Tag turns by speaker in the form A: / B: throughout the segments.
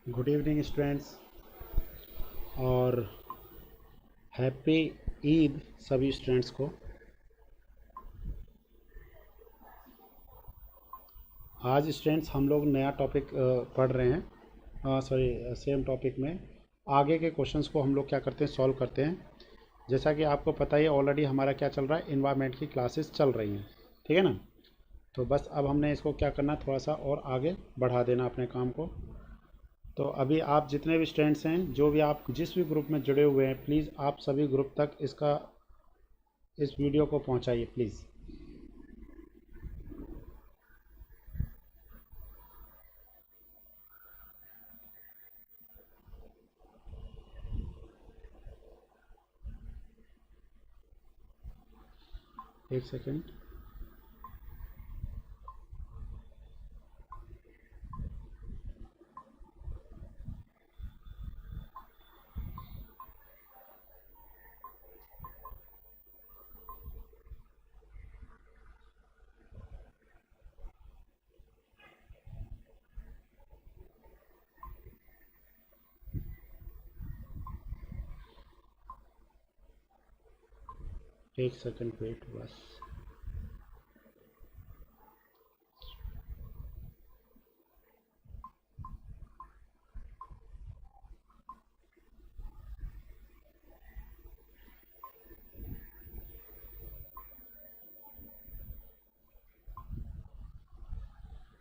A: Good evening students और happy Eid सभी students को। आज स्टूडेंट्स हम लोग नया टॉपिक पढ़ रहे हैं। सॉरी, सेम टॉपिक में आगे के क्वेश्चंस को हम लोग क्या करते हैं, सॉल्व करते हैं। जैसा कि आपको पता ही है ऑलरेडी हमारा क्या चल रहा है, इन्वायरमेंट की क्लासेस चल रही हैं, ठीक है ना। तो बस अब हमने इसको क्या करना, थोड़ा सा और आगे बढ़ा देना अपने काम को। तो अभी आप जितने भी स्टूडेंट्स हैं, जो भी आप जिस भी ग्रुप में जुड़े हुए हैं, प्लीज़ आप सभी ग्रुप तक इस वीडियो को पहुंचाइए प्लीज़। एक सेकेंड। एक सेकेंड वेट बस।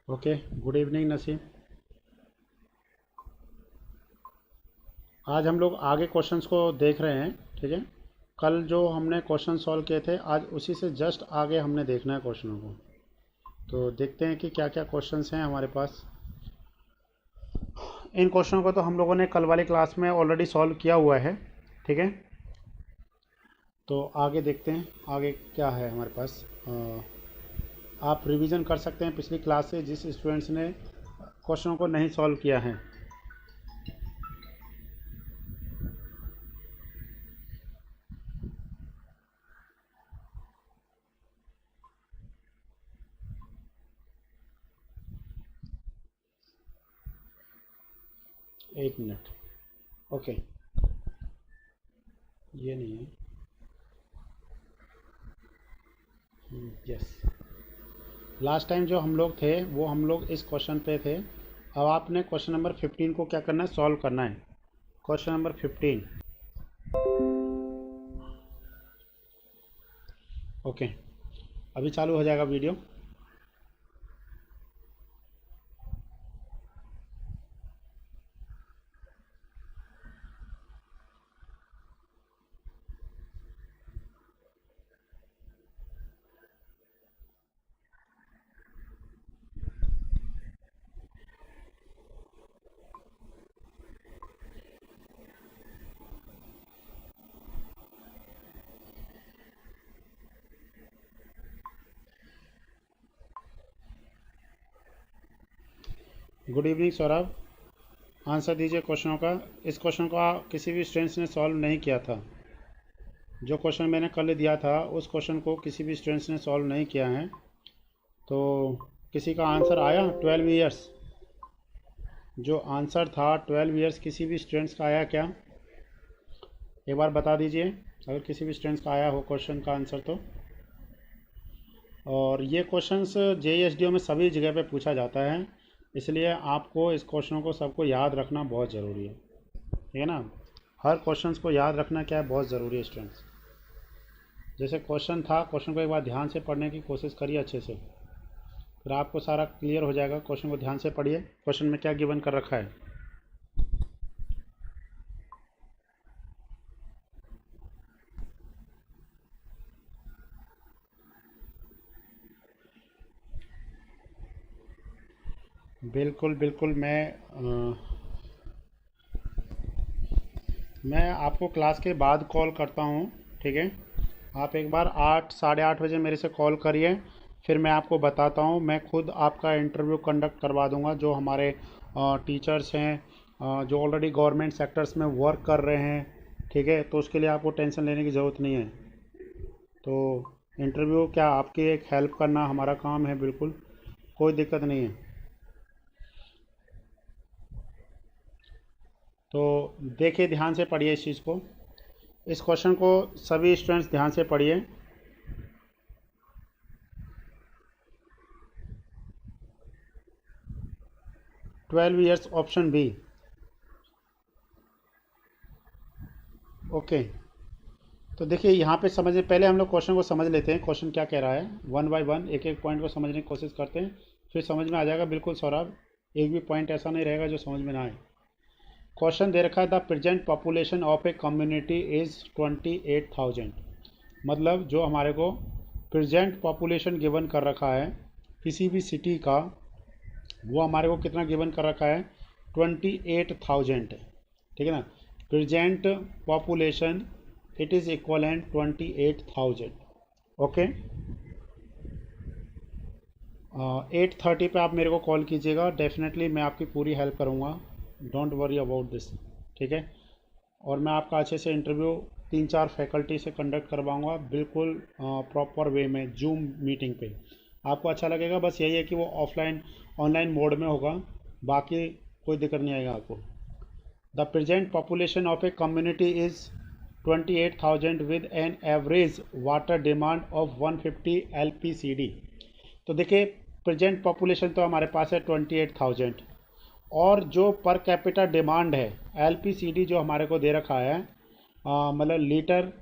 A: Okay, good evening Naseem. आज हम लोग आगे क्वेश्चंस को देख रहे हैं, ठीक है। कल जो हमने क्वेश्चन सॉल्व किए थे, आज उसी से जस्ट आगे हमने देखना है क्वेश्चनों को। तो देखते हैं कि क्या क्या क्वेश्चंस हैं हमारे पास। इन क्वेश्चनों को तो हम लोगों ने कल वाली क्लास में ऑलरेडी सॉल्व किया हुआ है, ठीक है। तो आगे देखते हैं आगे क्या है हमारे पास। आप रिवीजन कर सकते हैं पिछली क्लास से, जिस स्टूडेंट्स ने क्वेश्चनों को नहीं सॉल्व किया है। एक मिनट। ओके, ये नहीं है। यस, लास्ट टाइम जो हम लोग थे वो हम लोग इस क्वेश्चन पे थे। अब आपने क्वेश्चन नंबर 15 को क्या करना है, सॉल्व करना है। Question number 15। ओके, अभी चालू हो जाएगा video. Good evening Saurabh, answer दीजिए क्वेश्चनों का। इस क्वेश्चन को किसी भी स्टूडेंट्स ने सॉल्व नहीं किया था। जो क्वेश्चन मैंने कल दिया था उस क्वेश्चन को किसी भी स्टूडेंट्स ने सॉल्व नहीं किया है। तो किसी का आंसर आया 12 ईयर्स? जो आंसर था 12 ईयर्स, किसी भी स्टूडेंट्स का आया क्या? एक बार बता दीजिए अगर किसी भी स्टूडेंट्स का आया हो क्वेश्चन का आंसर तो। और ये क्वेश्चंस JESDO में सभी जगह पे पूछा जाता है, इसलिए आपको इस क्वेश्चन को सबको याद रखना बहुत ज़रूरी है, ठीक है ना। हर क्वेश्चंस को याद रखना क्या है, बहुत ज़रूरी है स्टूडेंट्स। जैसे क्वेश्चन था, क्वेश्चन को एक बार ध्यान से पढ़ने की कोशिश करिए अच्छे से, फिर आपको सारा क्लियर हो जाएगा। क्वेश्चन को ध्यान से पढ़िए, क्वेश्चन में क्या गिवन कर रखा है। बिल्कुल बिल्कुल, मैं आपको क्लास के बाद कॉल करता हूँ, ठीक है। आप एक बार 8 साढ़े 8 बजे मेरे से कॉल करिए, फिर मैं आपको बताता हूँ। मैं खुद आपका इंटरव्यू कंडक्ट करवा दूँगा। जो हमारे टीचर्स हैं, जो ऑलरेडी गवर्नमेंट सेक्टर्स में वर्क कर रहे हैं, ठीक है, तो उसके लिए आपको टेंशन लेने की ज़रूरत नहीं है। तो इंटरव्यू क्या, आपकी एक हेल्प करना हमारा काम है, बिल्कुल कोई दिक्कत नहीं है। तो देखिए, ध्यान से पढ़िए इस चीज़ को, इस क्वेश्चन को सभी स्टूडेंट्स ध्यान से पढ़िए। Twelve years, option B. Okay, तो देखिए यहाँ पे समझने पहले हम लोग क्वेश्चन को समझ लेते हैं, क्वेश्चन क्या कह रहा है। वन बाय वन एक एक पॉइंट को समझने की कोशिश करते हैं, फिर समझ में आ जाएगा। बिल्कुल सौरभ, एक भी पॉइंट ऐसा नहीं रहेगा जो समझ में ना आए। क्वेश्चन दे रखा है, the present population of a community is 28,000। मतलब जो हमारे को प्रेजेंट पॉपुलेशन गिवन कर रखा है किसी भी सिटी का, वो हमारे को कितना गिवन कर रखा है, 28,000। ठीक है ना, present population it is equivalent 28,000। Okay, 8:30 पे आप मेरे को कॉल कीजिएगा, डेफिनेटली मैं आपकी पूरी हेल्प करूँगा, डोंट वरी अबाउट दिस। ठीक है, और मैं आपका अच्छे से इंटरव्यू 3-4 फैकल्टी से कंडक्ट करवाऊँगा, बिल्कुल प्रॉपर वे में, जूम मीटिंग पे। आपको अच्छा लगेगा, बस यही है कि वो ऑफलाइन ऑनलाइन मोड में होगा, बाकी कोई दिक्कत नहीं आएगा आपको। The present population of a community is 28,000 with an average water demand of 150 LPCD। तो देखिए, प्रेजेंट पॉपुलेशन तो हमारे पास है 28,000, और जो पर कैपिटा डिमांड है LPCD जो हमारे को दे रखा है, मतलब लीटर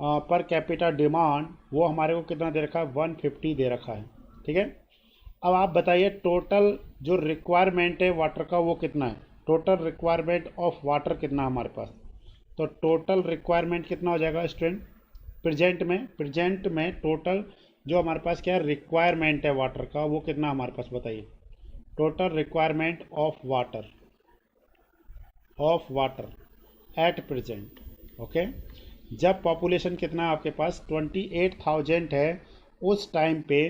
A: पर कैपिटा डिमांड, वो हमारे को कितना दे रखा है, 150 दे रखा है। ठीक है, अब आप बताइए टोटल जो रिक्वायरमेंट है वाटर का वो कितना है, टोटल रिक्वायरमेंट ऑफ वाटर कितना है हमारे पास। तो टोटल रिक्वायरमेंट कितना हो जाएगा स्टूडेंट, प्रेजेंट में टोटल जो हमारे पास क्या है रिक्वायरमेंट है वाटर का, वो कितना हमारे पास बताइए। Total requirement of water at present. Okay, जब पॉपुलेशन कितना है आपके पास 28,000 है, उस टाइम पे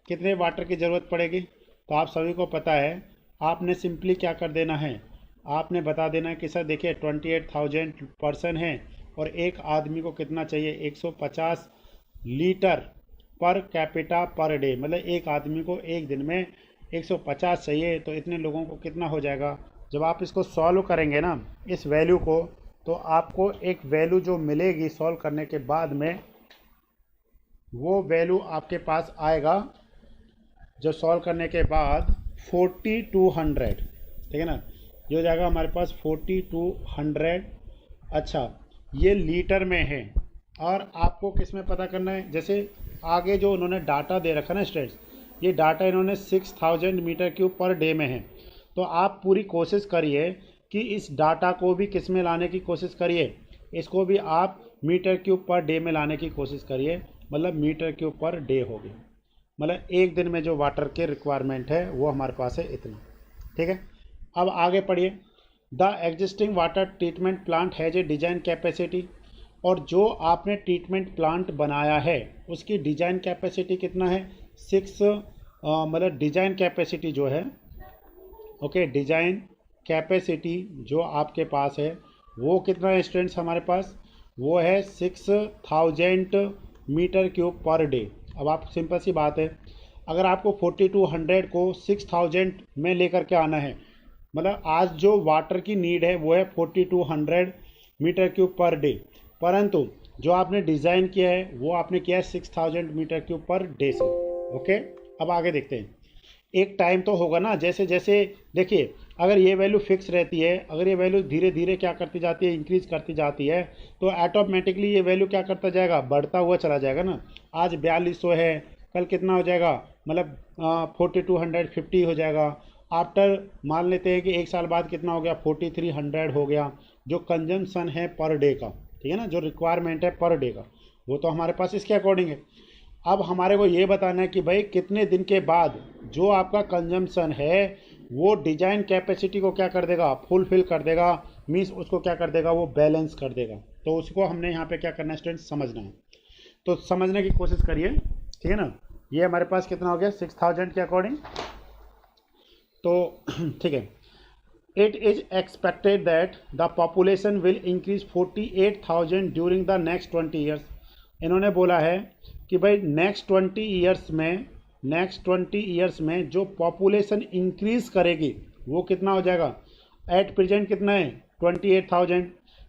A: कितने वाटर की ज़रूरत पड़ेगी। तो आप सभी को पता है, आपने सिंपली क्या कर देना है, आपने बता देना है कि सर देखिए 28,000 पर्सन है और एक आदमी को कितना चाहिए, 150 litre per capita per day, मतलब एक आदमी को एक दिन में 150 चाहिए, तो इतने लोगों को कितना हो जाएगा। जब आप इसको सॉल्व करेंगे ना इस वैल्यू को, तो आपको एक वैल्यू जो मिलेगी सॉल्व करने के बाद में, वो वैल्यू आपके पास आएगा जो सॉल्व करने के बाद 4200। ठीक है ना, ये हो जाएगा हमारे पास 4200। अच्छा, ये लीटर में है, और आपको किस में पता करना है, जैसे आगे जो उन्होंने डाटा दे रखा ना स्टूडेंट्स, ये डाटा इन्होंने 6000 मीटर क्यूब पर डे में है। तो आप पूरी कोशिश करिए कि इस डाटा को भी किस में लाने की कोशिश करिए, इसको भी आप मीटर क्यूब पर डे में लाने की कोशिश करिए, मतलब मीटर क्यूब पर डे होगी, मतलब एक दिन में जो वाटर के रिक्वायरमेंट है वो हमारे पास है इतना। ठीक है, अब आगे पढ़िए। The existing water treatment plant has a design capacity, और जो आपने ट्रीटमेंट प्लांट बनाया है उसकी डिजाइन कैपेसिटी कितना है, 6, मतलब डिजाइन कैपेसिटी जो है, ओके, डिजाइन कैपेसिटी जो आपके पास है वो कितना है स्टूडेंट्स हमारे पास, वो है 6000 मीटर क्यूब पर डे। अब आप सिंपल सी बात है, अगर आपको 4200 को 6000 में लेकर के आना है, मतलब आज जो वाटर की नीड है वो है 4200 मीटर क्यूब पर डे, परंतु जो आपने डिज़ाइन किया है वो आपने किया है 6000 मीटर क्यूब पर डे से। ओके, अब आगे देखते हैं। एक टाइम तो होगा ना, जैसे जैसे देखिए, अगर ये वैल्यू फिक्स रहती है, अगर ये वैल्यू धीरे धीरे क्या करती जाती है, इंक्रीज करती जाती है, तो ऑटोमेटिकली ये वैल्यू क्या करता जाएगा, बढ़ता हुआ चला जाएगा ना। आज 4200 है, कल कितना हो जाएगा, मतलब 4250 हो जाएगा। आफ्टर मान लेते हैं कि एक साल बाद कितना हो गया, 4300 हो गया, जो कंजम्पशन है पर डे का। ठीक है ना, जो रिक्वायरमेंट है पर डे का, वो तो हमारे पास इसके अकॉर्डिंग है। अब हमारे को ये बताना है कि भाई कितने दिन के बाद जो आपका कंजम्पशन है वो डिजाइन कैपेसिटी को क्या कर देगा, फुलफिल कर देगा, मीन्स उसको क्या कर देगा, वो बैलेंस कर देगा। तो उसको हमने यहाँ पे क्या करना है स्टूडेंट, समझना है। तो समझने की कोशिश करिए, ठीक है ना। ये हमारे पास कितना हो गया 6000 के अकॉर्डिंग, तो ठीक है। It is expected that the population will increase 48,000 during the next 20 years. इन्होंने बोला है कि भाई नेक्स्ट 20 ईयर्स में जो पॉपुलेशन इंक्रीज करेगी वो कितना हो जाएगा, एट प्रेजेंट कितना है 28,000।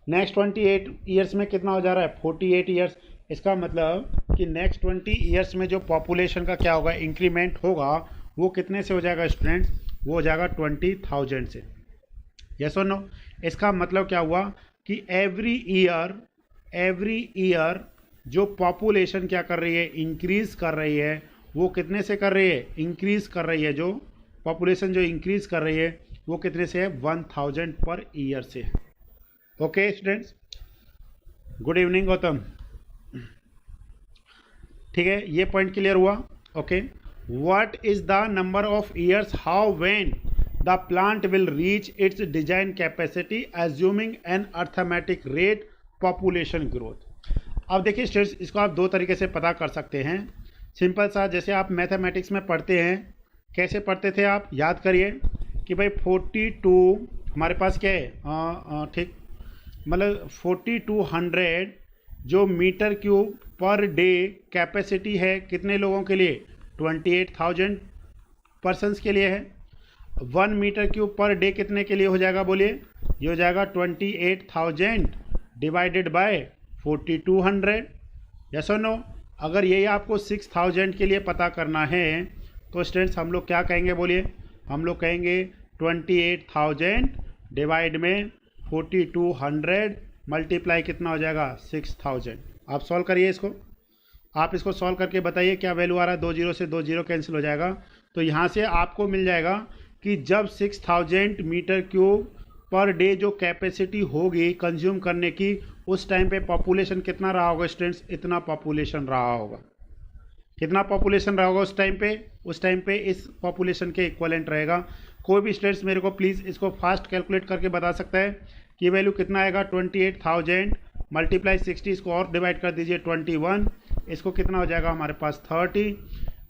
A: नेक्स्ट 28 ईयर्स में कितना हो जा रहा है 48 ईयर्स। इसका मतलब कि नेक्स्ट 20 ईयर्स में जो पॉपुलेशन का क्या होगा इंक्रीमेंट होगा वो कितने से हो जाएगा स्टूडेंट्स, वो हो जाएगा 20,000 से। यस और नो। इसका मतलब क्या हुआ कि एवरी ईयर जो पॉपुलेशन क्या कर रही है इंक्रीज कर रही है, वो कितने से कर रही है इंक्रीज कर रही है। जो पॉपुलेशन जो इंक्रीज कर रही है वो कितने से है 1000 पर ईयर से। Okay students, good evening Gautam. ठीक है, ये पॉइंट क्लियर हुआ। Okay, what is the number of years how when the plant will reach its design capacity assuming an arithmetic rate population growth. अब देखिए स्टूडेंट्स, इसको आप दो तरीके से पता कर सकते हैं। सिंपल सा, जैसे आप मैथमेटिक्स में पढ़ते हैं, कैसे पढ़ते थे आप याद करिए कि भाई 42 हमारे पास क्या है, ठीक, मतलब 4200 जो metre cube per day capacity है कितने लोगों के लिए 28,000 पर्सनस के लिए है। 1 मीटर क्यूब पर डे कितने के लिए हो जाएगा बोलिए, ये हो जाएगा 28,000 डिवाइडेड बाय 4200। यस और नो। अगर यही आपको 6000 के लिए पता करना है तो स्टूडेंट्स हम लोग क्या कहेंगे बोलिए, हम लोग कहेंगे 28,000 डिवाइड में 4200 मल्टीप्लाई कितना हो जाएगा 6000। आप सॉल्व करिए इसको, आप इसको सॉल्व करके बताइए क्या वैल्यू आ रहा है। 2 जीरो से 2 जीरो कैंसिल हो जाएगा, तो यहाँ से आपको मिल जाएगा कि जब 6000 मीटर क्यूब पर डे जो कैपेसिटी होगी कंज्यूम करने की, उस टाइम पे पॉपुलेशन कितना रहा होगा स्टूडेंट्स, इतना पॉपुलेशन रहा होगा। कितना पॉपुलेशन रहा होगा उस टाइम पे, उस टाइम पे इस पॉपुलेशन के इक्वलेंट रहेगा। कोई भी स्टूडेंट्स मेरे को प्लीज़ इसको फास्ट कैलकुलेट करके बता सकता है कि वैल्यू कितना आएगा। 28,000 मल्टीप्लाई 60, इसको और डिवाइड कर दीजिए 21, इसको कितना हो जाएगा हमारे पास 30,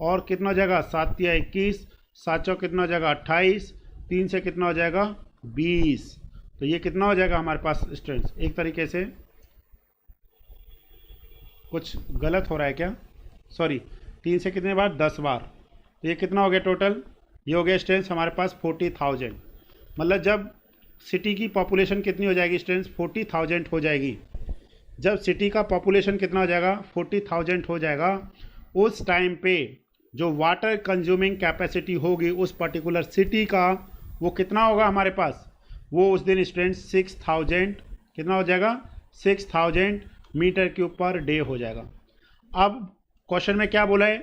A: और कितना हो जाएगा 7 या 21, 7 चौक कितना हो जाएगा 28, 3 से कितना हो जाएगा 20। तो ये कितना हो जाएगा हमारे पास स्टूडेंट्स, एक तरीके से कुछ गलत हो रहा है क्या, सॉरी 3 से कितने बार 10 बार, तो ये कितना हो गया टोटल, ये हो गया स्टूडेंट्स हमारे पास 40,000। मतलब जब सिटी की पॉपुलेशन कितनी हो जाएगी स्टूडेंट्स 40,000 हो जाएगी। जब सिटी का पॉपुलेशन कितना हो जाएगा 40,000 हो जाएगा, उस टाइम पे जो वाटर कंज्यूमिंग कैपेसिटी होगी उस पर्टिकुलर सिटी का वो कितना होगा हमारे पास, वो उस दिन स्टूडेंट्स 6000 कितना हो जाएगा 6000 मीटर क्यूब पर डे हो जाएगा। अब क्वेश्चन में क्या बोला है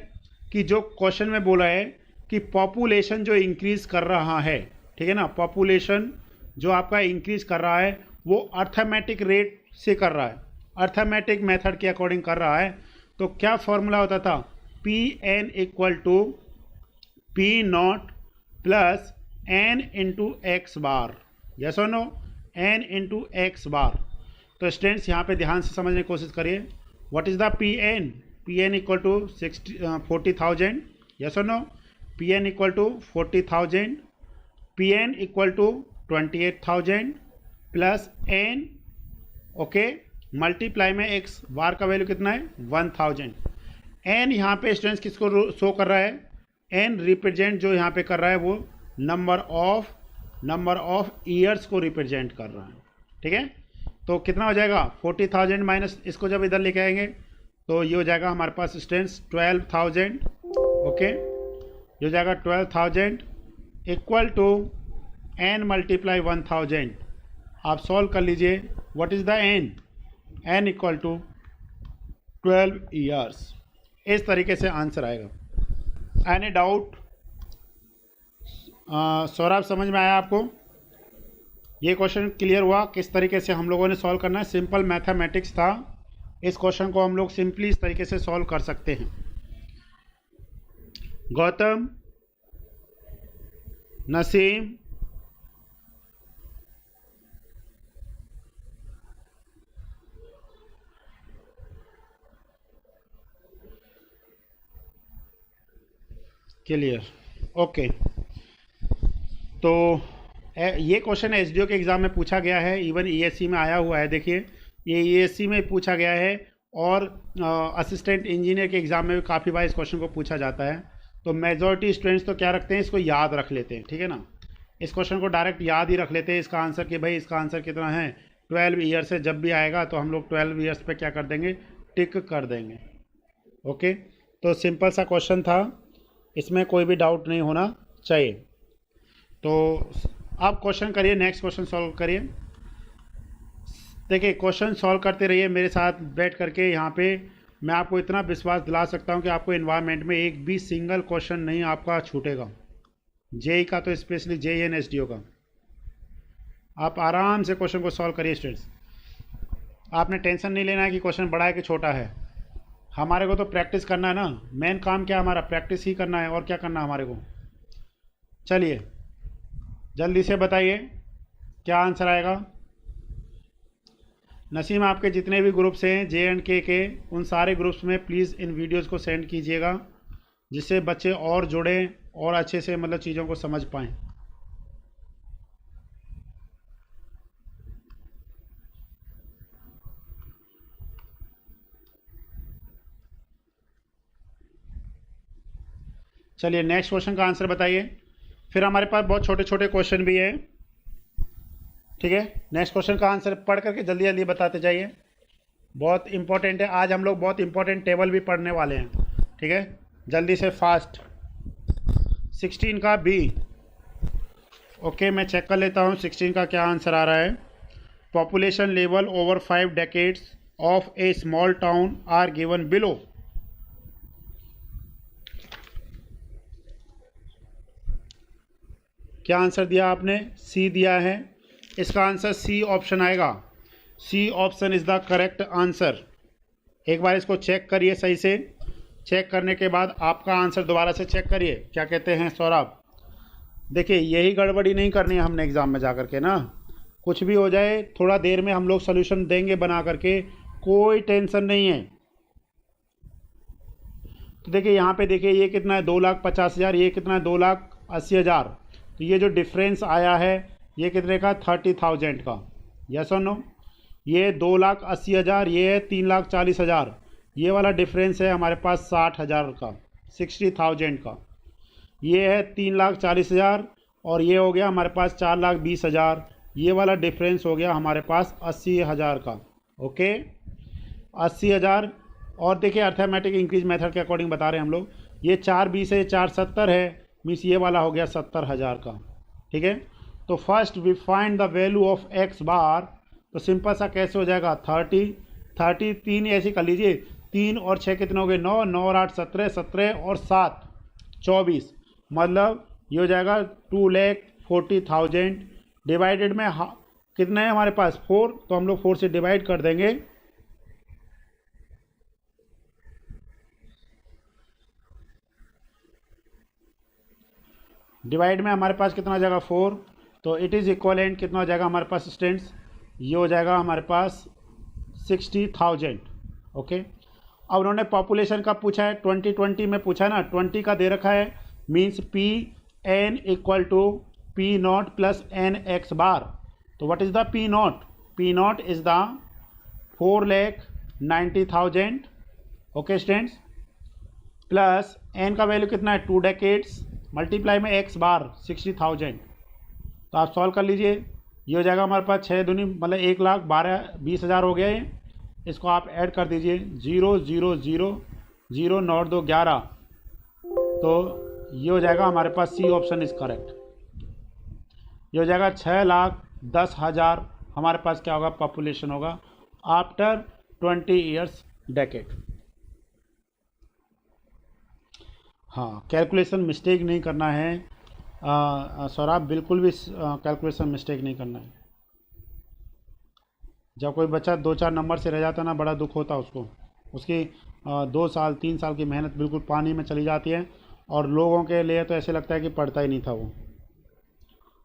A: कि जो क्वेश्चन में बोला है कि पॉपुलेशन जो इंक्रीज कर रहा है, ठीक है ना, पॉपुलेशन जो आपका इंक्रीज कर रहा है वो अर्थमेटिक रेट से कर रहा है, अर्थमेटिक मेथड के अकॉर्डिंग कर रहा है। तो क्या फॉर्मूला होता था, P N equal to P naught plus N into X bar. Yes और no, N into X bar. तो स्टूडेंट्स यहाँ पे ध्यान से समझने की कोशिश करिए, what is the P N, P N equal to 40,000। Yes और no, P N equal to 40,000, P N equal to 28,000 plus N, okay, multiply में एक्स बार का वैल्यू कितना है 1000। एन यहाँ पे स्टूडेंट्स किसको शो कर रहा है, एन रिप्रेजेंट जो यहाँ पे कर रहा है वो नंबर ऑफ ईयर्स को रिप्रेजेंट कर रहा है। ठीक है, तो कितना हो जाएगा 40,000 माइनस इसको जब इधर लेके आएंगे तो ये हो जाएगा हमारे पास स्टूडेंट्स 12,000। ओके, ये हो जाएगा 12,000 इक्वल टू एन मल्टीप्लाई 1000। आप सॉल्व कर लीजिए, what is the N, N equal to 12 years. इस तरीके से आंसर आएगा। Any doubt? सौरभ समझ में आया आपको? ये क्वेश्चन क्लियर हुआ किस तरीके से हम लोगों ने सॉल्व करना है? सिंपल मैथमेटिक्स था, इस क्वेश्चन को हम लोग सिंपली इस तरीके से सॉल्व कर सकते हैं। Gautam, Naseem, clear, okay. तो ये क्वेश्चन एसडीओ के एग्ज़ाम में पूछा गया है, इवन ईएससी में आया हुआ है। देखिए ये ईएससी में पूछा गया है और असिस्टेंट इंजीनियर के एग्ज़ाम में भी काफ़ी बार इस क्वेश्चन को पूछा जाता है। तो मेजॉरिटी स्टूडेंट्स तो क्या रखते हैं, इसको याद रख लेते हैं। ठीक है ना, इस क्वेश्चन को डायरेक्ट याद ही रख लेते हैं इसका आंसर कि भाई इसका आंसर कितना है 12 ईयर से। जब भी आएगा तो हम लोग 12 ईयर्स पे क्या कर देंगे, टिक कर देंगे। ओके, तो सिंपल सा क्वेश्चन था, इसमें कोई भी डाउट नहीं होना चाहिए। तो आप क्वेश्चन करिए, नेक्स्ट क्वेश्चन सॉल्व करिए। देखिए क्वेश्चन सॉल्व करते रहिए मेरे साथ बैठ करके। यहाँ पे मैं आपको इतना विश्वास दिला सकता हूँ कि आपको एनवायरनमेंट में एक भी सिंगल क्वेश्चन नहीं आपका छूटेगा, जेई का तो स्पेशली जेई एंड एसडीओ का। आप आराम से क्वेश्चन को सॉल्व करिए स्टूडेंट्स। आपने टेंशन नहीं लेना है कि क्वेश्चन बड़ा है कि छोटा है। हमारे को तो प्रैक्टिस करना है ना, मेन काम क्या हमारा, प्रैक्टिस ही करना है और क्या करना है हमारे को। चलिए जल्दी से बताइए क्या आंसर आएगा। नसीम, आपके जितने भी ग्रुप्स हैं जे एंड के उन सारे ग्रुप्स में प्लीज़ इन वीडियोज़ को सेंड कीजिएगा, जिससे बच्चे और जुड़ें और अच्छे से मतलब चीज़ों को समझ पाएँ। चलिए नेक्स्ट क्वेश्चन का आंसर बताइए। फिर हमारे पास बहुत छोटे छोटे क्वेश्चन भी है, ठीक है। नेक्स्ट क्वेश्चन का आंसर पढ़ करके जल्दी जल्दी बताते जाइए, बहुत इंपॉर्टेंट है। आज हम लोग बहुत इंपॉर्टेंट टेबल भी पढ़ने वाले हैं, ठीक है। जल्दी से फास्ट। 16 का बी। ओके, मैं चेक कर लेता हूँ 16 का क्या आंसर आ रहा है। Population level over 5 decades of a small town are given below. क्या आंसर दिया आपने, सी दिया है। इसका आंसर सी ऑप्शन आएगा। C option is the correct answer. एक बार इसको चेक करिए सही से। चेक करने के बाद आपका आंसर दोबारा से चेक करिए। क्या कहते हैं सौरभ? देखिए यही गड़बड़ी नहीं करनी है हमने एग्ज़ाम में जा कर के ना, कुछ भी हो जाए थोड़ा देर में हम लोग सोल्यूशन देंगे बना करके, कोई टेंशन नहीं है। तो देखिए यहाँ पे देखिए ये कितना है 2,50,000, ये कितना है 2,80,000। तो ये जो डिफरेंस आया है ये कितने का, 30,000 का। यस और नो? ये 2,80,000, ये है 3,40,000। ये वाला डिफरेंस है हमारे पास 60,000 का, 60,000 का। ये है 3,40,000 और ये हो गया हमारे पास 4,20,000। ये वाला डिफरेंस हो गया हमारे पास 80,000 का। ओके, 80,000। और देखिए अर्थमेटिक इंक्रीज मेथड के अकॉर्डिंग बता रहे हैं हम लोग। ये 4,20 है, 4,70 है, मीन्स ये वाला हो गया 70,000 का, ठीक है। तो first we find the value of X bar. तो सिंपल सा कैसे हो जाएगा, 30 3 ऐसे कर लीजिए, 3 और 6 कितने हो गए, 9, 9 और 8 17, 17 और 7 24। मतलब ये हो जाएगा 2,40,000 डिवाइडेड में कितना है हमारे पास 4, तो हम लोग 4 से डिवाइड कर देंगे। डिवाइड में हमारे पास कितना हो जाएगा 4, तो इट इज़ इक्वलेंट कितना हो जाएगा हमारे पास स्टूडेंट्स, ये हो जाएगा हमारे पास 60,000। ओके, अब उन्होंने पॉपुलेशन का पूछा है, 2020 में पूछा है ना, 20 का दे रखा है, means P N equal to P naught plus N X bar. तो what is the P naught? P naught is the 4,90,000। Okay students, plus N का वैल्यू कितना है 2 डेकेड्स, मल्टीप्लाई में एक्स बार 60,000। तो आप सॉल्व कर लीजिए, ये हो जाएगा हमारे पास 6 दूनी मतलब 1,20,000 हो गया ये। इसको आप ऐड कर दीजिए, 0 0 0 0 9 2 11। तो ये हो जाएगा हमारे पास सी ऑप्शन इज़ करेक्ट। ये हो जाएगा 6,10,000 हमारे पास क्या होगा, पॉपुलेशन होगा आफ्टर 20 ईयर्स डेकेड। हाँ, कैलकुलेशन मिस्टेक नहीं करना है सौरभ, बिल्कुल भी कैलकुलेशन मिस्टेक नहीं करना है। जब कोई बच्चा 2-4 नंबर से रह जाता है ना, बड़ा दुख होता है उसको, उसकी 2 साल 3 साल की मेहनत बिल्कुल पानी में चली जाती है, और लोगों के लिए तो ऐसे लगता है कि पढ़ता ही नहीं था वो।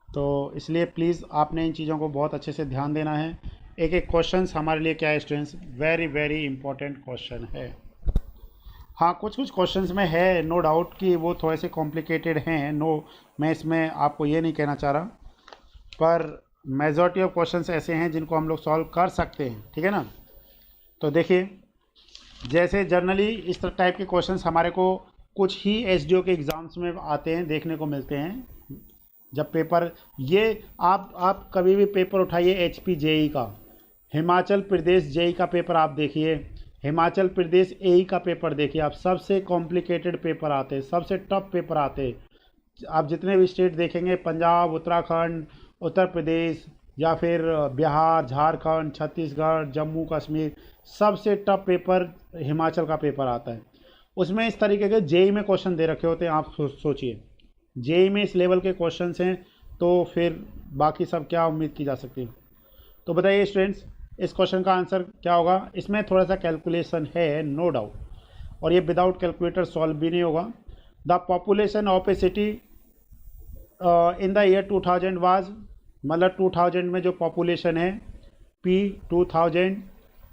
A: तो इसलिए प्लीज़ आपने इन चीज़ों को बहुत अच्छे से ध्यान देना है। एक एक क्वेश्चंस हमारे लिए क्या है students, very very important question है। हाँ, कुछ कुछ क्वेश्चंस में है, नो डाउट कि वो थोड़े से कॉम्प्लिकेटेड हैं, नो, मैं इसमें आपको ये नहीं कहना चाह रहा, पर मेजॉरिटी ऑफ क्वेश्चंस ऐसे हैं जिनको हम लोग सॉल्व कर सकते हैं, ठीक है ना। तो देखिए, जैसे जनरली इस टाइप के क्वेश्चंस हमारे को कुछ ही एसडीओ के एग्ज़ाम्स में आते हैं, देखने को मिलते हैं, जब पेपर ये आप कभी भी पेपर उठाइए एचपी जेई का, हिमाचल प्रदेश जेई का पेपर आप देखिए, हिमाचल प्रदेश एई का पेपर देखिए आप, सबसे कॉम्प्लिकेटेड पेपर आते हैं, सबसे टफ पेपर आते हैं। आप जितने भी स्टेट देखेंगे, पंजाब, उत्तराखंड, उत्तर प्रदेश या फिर बिहार, झारखंड, छत्तीसगढ़, जम्मू कश्मीर, सबसे टफ पेपर हिमाचल का पेपर आता है। उसमें इस तरीके के जेई में क्वेश्चन दे रखे होते हैं। आप सोचिए जेई में इस लेवल के क्वेश्चंस हैं, तो फिर बाकी सब क्या उम्मीद की जा सकती है। तो बताइए स्टूडेंट्स, इस क्वेश्चन का आंसर क्या होगा। इसमें थोड़ा सा कैलकुलेशन है, नो डाउट, और ये विदाउट कैलकुलेटर सॉल्व भी नहीं होगा। The population of A city in the year 2000 was, मतलब 2000 में जो पॉपुलेशन है पी 2000,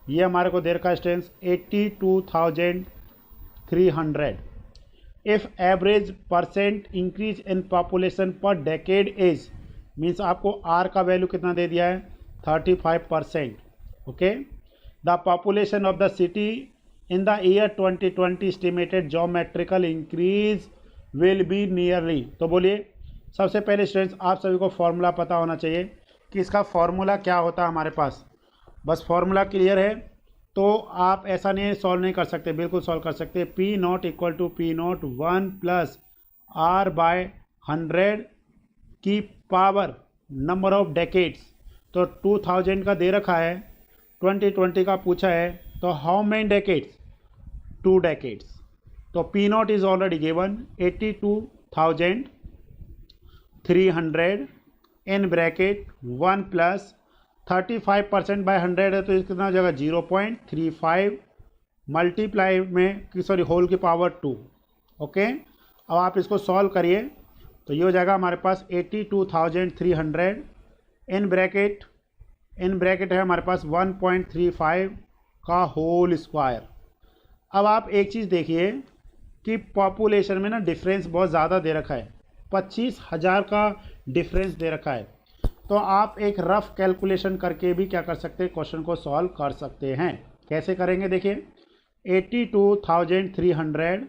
A: ये हमारे को दे रखा है students 82,300। If average percent increase in population पर डेकेड इज, मीन्स आपको आर का वैल्यू कितना दे दिया है 35%। Okay, the population of the city in the year 2020 estimated geometrical increase will be nearly. तो बोलिए सबसे पहले स्टूडेंट्स आप सभी को फॉर्मूला पता होना चाहिए कि इसका फॉर्मूला क्या होता है हमारे पास। बस फॉर्मूला क्लियर है तो आप ऐसा नहीं सॉल्व नहीं कर सकते, बिल्कुल सॉल्व कर सकते। P naught equal to P naught 1 plus R by 100 की पावर नंबर ऑफ डेकेड्स। तो 2000 का दे रखा है, 2020 का पूछा है, तो हाउ मेनी डेकेड्स, 2 डेकेड्स। तो P naught is already given 82,300 in bracket 1 plus 35% by 100 है, तो इसका कितना हो जाएगा 0.35 मल्टीप्लाई में सॉरी होल की पावर 2। ओके, अब आप इसको सॉल्व करिए तो ये हो जाएगा हमारे पास 82,300 इन ब्रैकेट है हमारे पास 1.35 का होल स्क्वायर। अब आप एक चीज़ देखिए कि पॉपुलेशन में ना डिफरेंस बहुत ज़्यादा दे रखा है, 25,000 का डिफरेंस दे रखा है। तो आप एक रफ कैलकुलेशन करके भी क्या कर सकते हैं, क्वेश्चन को सॉल्व कर सकते हैं। कैसे करेंगे देखिए, 82,300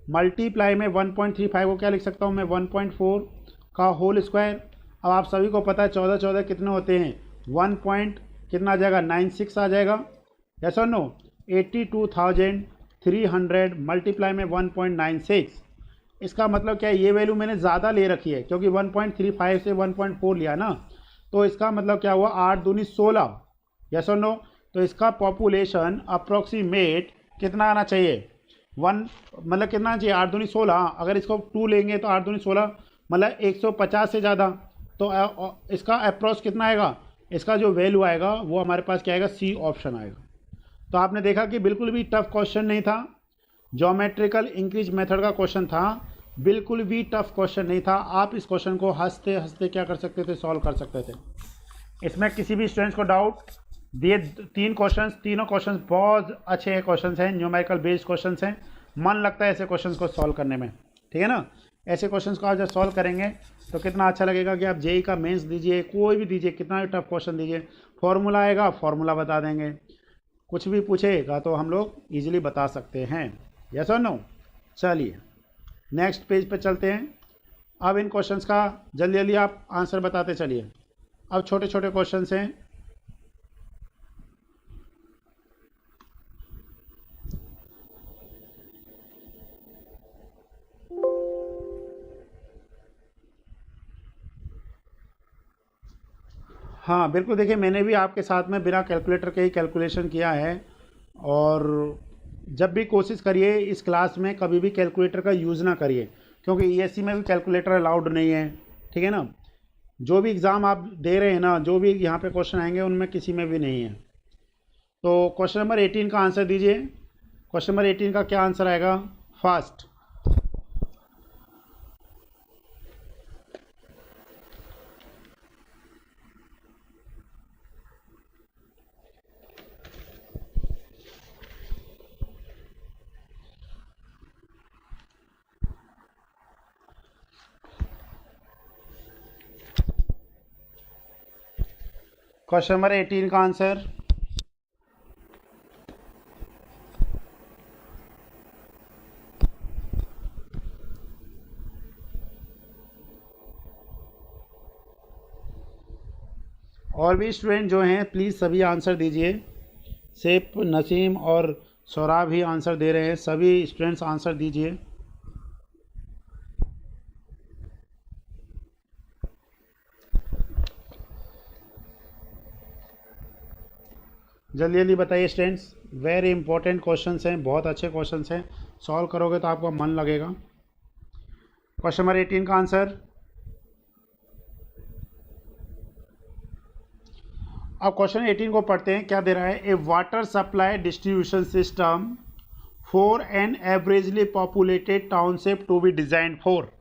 A: मल्टीप्लाई में 1.35 को क्या लिख सकता हूँ मैं 1.4 का होल स्क्वायर। अब आप सभी को पता है 14 कितने होते हैं, 1 पॉइंट कितना आ जाएगा 96 आ जाएगा, यस और नो। 82,300 मल्टीप्लाई में 1.96, इसका मतलब क्या है, ये वैल्यू मैंने ज़्यादा ले रखी है क्योंकि 1.35 से 1.4 लिया ना, तो इसका मतलब क्या हुआ 8 दूनी 16, यस और नो। तो इसका पॉपुलेशन अप्रोक्सीमेट कितना आना चाहिए, 1 मतलब कितना चाहिए 8 दूनी 16। अगर इसको 2 लेंगे तो 8 दूनी 16 मतलब 150 से ज़्यादा। तो इसका अप्रोच कितना आएगा, इसका जो वैल्यू आएगा वो हमारे पास क्या आएगा, सी ऑप्शन आएगा। तो आपने देखा कि बिल्कुल भी टफ क्वेश्चन नहीं था, ज्योमेट्रिकल इंक्रीज मेथड का क्वेश्चन था, बिल्कुल भी टफ क्वेश्चन नहीं था। आप इस क्वेश्चन को हंसते हंसते क्या कर सकते थे, सॉल्व कर सकते थे। इसमें किसी भी स्टूडेंट्स को डाउट दिए 3 क्वेश्चंस, तीनों क्वेश्चंस बहुत अच्छे क्वेश्चंस हैं, न्यूमेरिकल बेस्ड क्वेश्चंस हैं, मन लगता है ऐसे क्वेश्चंस को सॉल्व करने में, ठीक है ना। ऐसे क्वेश्चंस को आप जब सॉल्व करेंगे तो कितना अच्छा लगेगा कि आप जेई का मेंस दीजिए, कोई भी दीजिए, कितना भी टफ क्वेश्चन दीजिए, फॉर्मूला आएगा फॉर्मूला बता देंगे, कुछ भी पूछेगा तो हम लोग ईजिली बता सकते हैं, यस और नो। चलिए नेक्स्ट पेज पे चलते हैं। अब इन क्वेश्चंस का जल्दी जल्दी आप आंसर बताते चलिए। अब छोटे छोटे क्वेश्चंस हैं, हाँ बिल्कुल। देखिए मैंने भी आपके साथ में बिना कैलकुलेटर के ही कैलकुलेशन किया है, और जब भी कोशिश करिए इस क्लास में कभी भी कैलकुलेटर का यूज़ ना करिए, क्योंकि ईएससी में भी कैलकुलेटर अलाउड नहीं है, ठीक है ना। जो भी एग्ज़ाम आप दे रहे हैं ना, जो भी यहाँ पे क्वेश्चन आएंगे उनमें किसी में भी नहीं है। तो क्वेश्चन नंबर 18 का आंसर दीजिए। क्वेश्चन नंबर 18 का क्या आंसर आएगा, फर्स्ट क्वेश्चन नंबर 18 का आंसर और भी स्टूडेंट जो हैं प्लीज़ सभी आंसर दीजिए। सिर्फ नसीम और सौरभ ही आंसर दे रहे हैं, सभी स्टूडेंट्स आंसर दीजिए। जल्दी जल्दी बताइए स्टूडेंट्स, वेरी इंपॉर्टेंट क्वेश्चंस हैं, बहुत अच्छे क्वेश्चंस हैं, सॉल्व करोगे तो आपका मन लगेगा। क्वेश्चन नंबर 18 का आंसर। अब क्वेश्चन 18 को पढ़ते हैं, क्या दे रहा है। A water supply distribution system for an averagely populated township to be design for.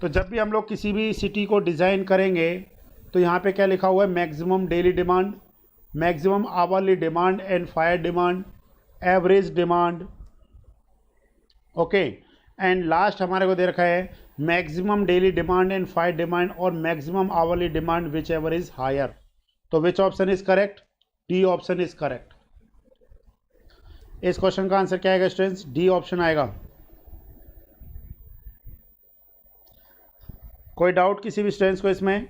A: तो जब भी हम लोग किसी भी सिटी को डिज़ाइन करेंगे तो यहाँ पे क्या लिखा हुआ है, maximum daily demand, maximum hourly demand and fire demand, average demand, okay. And last हमारे को दे रखा है maximum daily demand and fire demand और maximum hourly demand whichever is higher. तो which option is correct, D option is correct. इस question का answer क्या आएगा स्टूडेंट्स, डी ऑप्शन आएगा। कोई डाउट किसी भी स्टूडेंट्स को इसमें।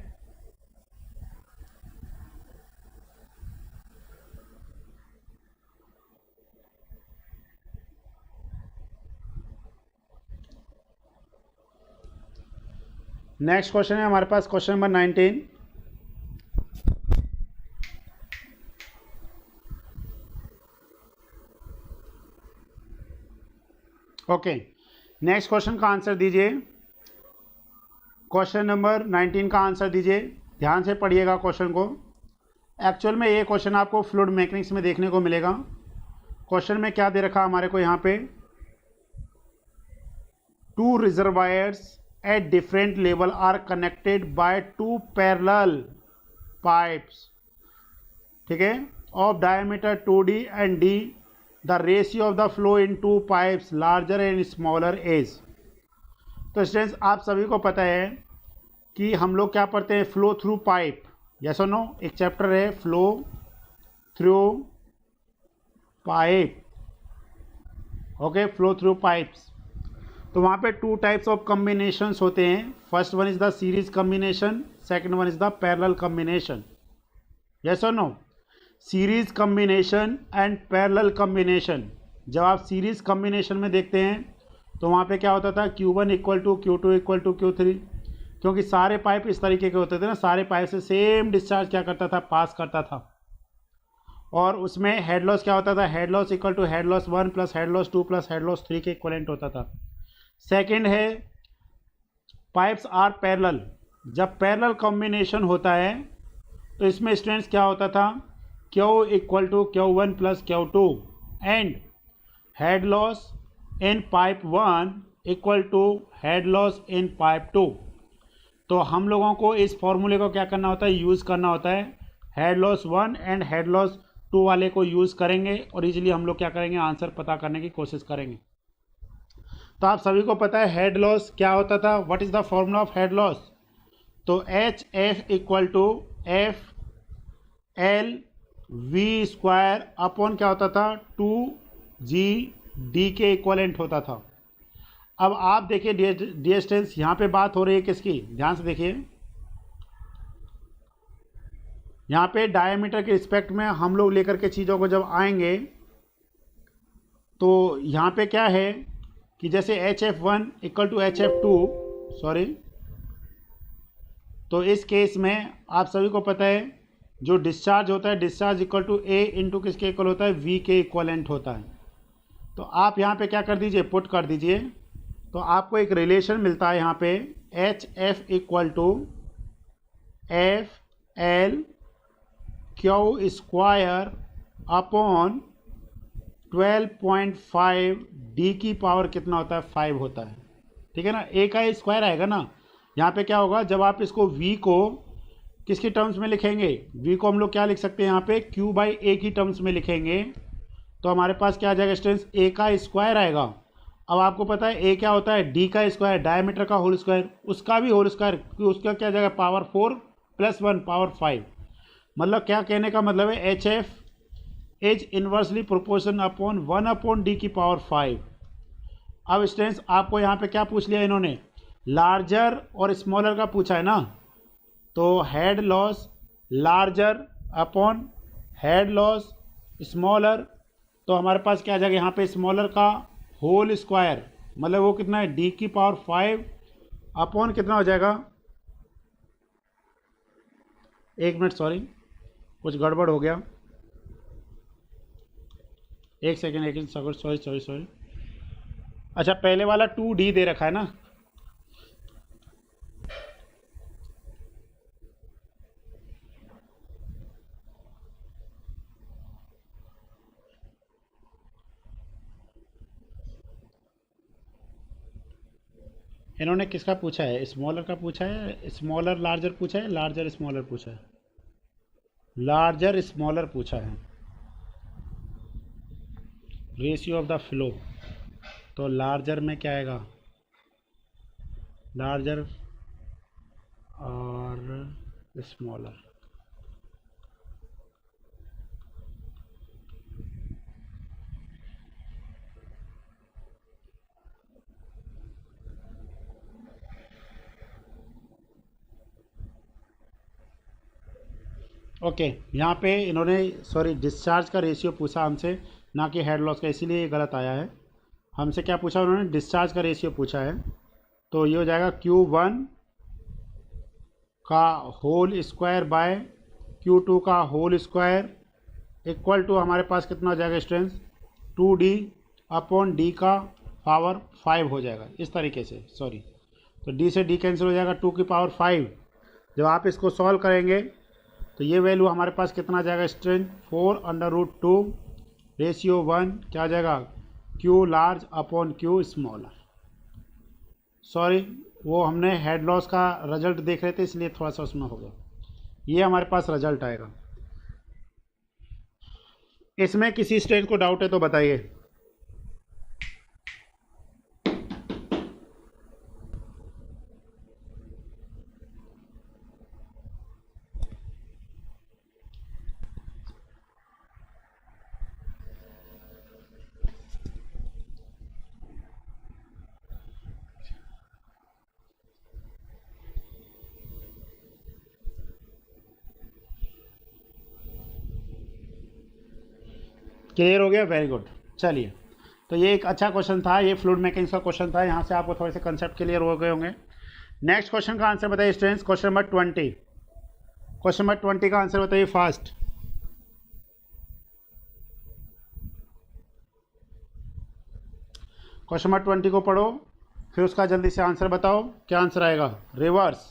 A: नेक्स्ट क्वेश्चन है हमारे पास question number 19। Okay, next question का आंसर दीजिए। क्वेश्चन नंबर 19 का आंसर दीजिए, ध्यान से पढ़िएगा क्वेश्चन को। एक्चुअल में ये क्वेश्चन आपको फ्लूइड मैकेनिक्स में देखने को मिलेगा। क्वेश्चन में क्या दे रखा हमारे को यहाँ पे, two reservoirs at different level are connected by two parallel pipes, ठीक है, of diameter 2d and d. The ratio of the flow in two pipes larger and smaller is। तो स्टूडेंट्स आप सभी को पता है कि हम लोग क्या पढ़ते हैं, फ्लो थ्रू पाइप, यस और नो। एक चैप्टर है flow through pipe, okay, flow through pipes. तो वहाँ पे टू टाइप्स ऑफ कम्बिनेशंस होते हैं। First one is the series combination, second one is the parallel combination, yes और no. Series combination and parallel combination, जब आप series combination में देखते हैं तो वहाँ पे क्या होता था, Q1 equal to Q2 equal to Q3, क्योंकि सारे पाइप इस तरीके के होते थे ना, सारे पाइप से सेम डिस्चार्ज क्या करता था, पास करता था। और उसमें हेड लॉस क्या होता था, head loss equal to head loss 1 plus head loss 2 plus head loss 3 के इक्वलेंट होता था। सेकेंड है पाइप्स आर पैरेलल, जब पैरेलल कॉम्बिनेशन होता है तो इसमें स्टूडेंट्स क्या होता था, Q equal to Q1 plus Q2 and head loss in pipe 1 equal to head loss in pipe 2। तो हम लोगों को इस फॉर्मूले को क्या करना होता है, यूज़ करना होता है। Head loss 1 and head loss 2 वाले को यूज़ करेंगे और इजीली हम लोग क्या करेंगे, आंसर पता करने की कोशिश करेंगे। तो आप सभी को पता है हेड लॉस क्या होता था, what is the formula of head loss. तो H F equal to F L V square upon क्या होता था, 2G/D के इक्वलेंट होता था। अब आप देखिए डियर स्टूडेंट्स, यहाँ पे बात हो रही है किसकी, ध्यान से देखिए। यहाँ पे डायमीटर के रिस्पेक्ट में हम लोग लेकर के चीज़ों को जब आएंगे तो यहाँ पे क्या है कि जैसे HF1 equal to HF2, sorry, तो इस केस में आप सभी को पता है जो डिस्चार्ज होता है, discharge equal to A into किसके इक्वल होता है, V के इक्वलेंट होता है। तो आप यहाँ पे क्या कर दीजिए, पुट कर दीजिए, तो आपको एक रिलेशन मिलता है यहाँ पे, HF equal to FL Q square upon 12.5 D की पावर कितना होता है, 5 होता है, ठीक है ना। A का स्क्वायर आएगा ना। यहाँ पे क्या होगा, जब आप इसको V को किसकी टर्म्स में लिखेंगे, V को हम लोग क्या लिख सकते हैं यहाँ पे, Q/A की टर्म्स में लिखेंगे तो हमारे पास क्या आ जाएगा स्टूडेंट्स, A का स्क्वायर आएगा। अब आपको पता है A क्या होता है, D का स्क्वायर, डायमीटर का होल स्क्वायर, उसका भी होल स्क्वायर, उसका क्या जाएगा, पावर 4 + 1 पावर 5। मतलब क्या कहने का मतलब है, HF is inversely proportion upon 1/D की पावर 5। अब स्टूडेंट्स आपको यहाँ पे क्या पूछ लिया इन्होंने, लार्जर और स्मॉलर का पूछा है ना। तो head loss larger upon head loss smaller, तो हमारे पास क्या आ जाएगा यहाँ पे स्मॉलर का होल स्क्वायर, मतलब वो कितना है डी की पावर 5 अपॉन कितना हो जाएगा, एक मिनट सॉरी कुछ गड़बड़ हो गया, एक सेकेंड सॉरी सॉरी सॉरी। अच्छा पहले वाला 2D दे रखा है ना, इन्होंने किसका पूछा है, स्मॉलर का पूछा है, स्मॉलर लार्जर पूछा है, लार्जर स्मॉलर पूछा है, लार्जर स्मॉलर पूछा है। रेशियो ऑफ द फ्लो, तो लार्जर में क्या आएगा, लार्जर और स्मॉलर, ओके यहाँ पे इन्होंने सॉरी डिस्चार्ज का रेशियो पूछा हमसे, ना कि हेड लॉस का, इसीलिए ये गलत आया है। हमसे क्या पूछा उन्होंने, डिस्चार्ज का रेशियो पूछा है, तो ये हो जाएगा Q1 का होल स्क्वायर बाय Q2 का होल स्क्वायर इक्वल टू हमारे पास कितना हो जाएगा स्ट्रेंथ 2D अपॉन D का पावर 5 हो जाएगा इस तरीके से, सॉरी तो D से D कैंसिल हो जाएगा 2 की पावर 5। जब आप इसको सॉल्व करेंगे तो ये वैल्यू हमारे पास कितना आ जाएगा स्ट्रेंथ 4√2 रेशियो 1 क्या आ जाएगा Q large upon Q smaller. Sorry वो हमने हेड लॉस का रिजल्ट देख रहे थे इसलिए थोड़ा सा उसमें हो गया, ये हमारे पास रिजल्ट आएगा। इसमें किसी स्टूडेंट को डाउट है तो बताइए। क्लियर हो गया, वेरी गुड। चलिए तो ये एक अच्छा क्वेश्चन था, ये फ्लूइड मैकेनिक्स का क्वेश्चन था, यहाँ से आपको थोड़े से कंसेप्ट क्लियर हो गए होंगे। नेक्स्ट क्वेश्चन का आंसर बताइए students, question number 20, question number 20 का आंसर बताइए फास्ट। क्वेश्चन नंबर 20 को पढ़ो फिर उसका जल्दी से आंसर बताओ, क्या आंसर आएगा, रिवर्स।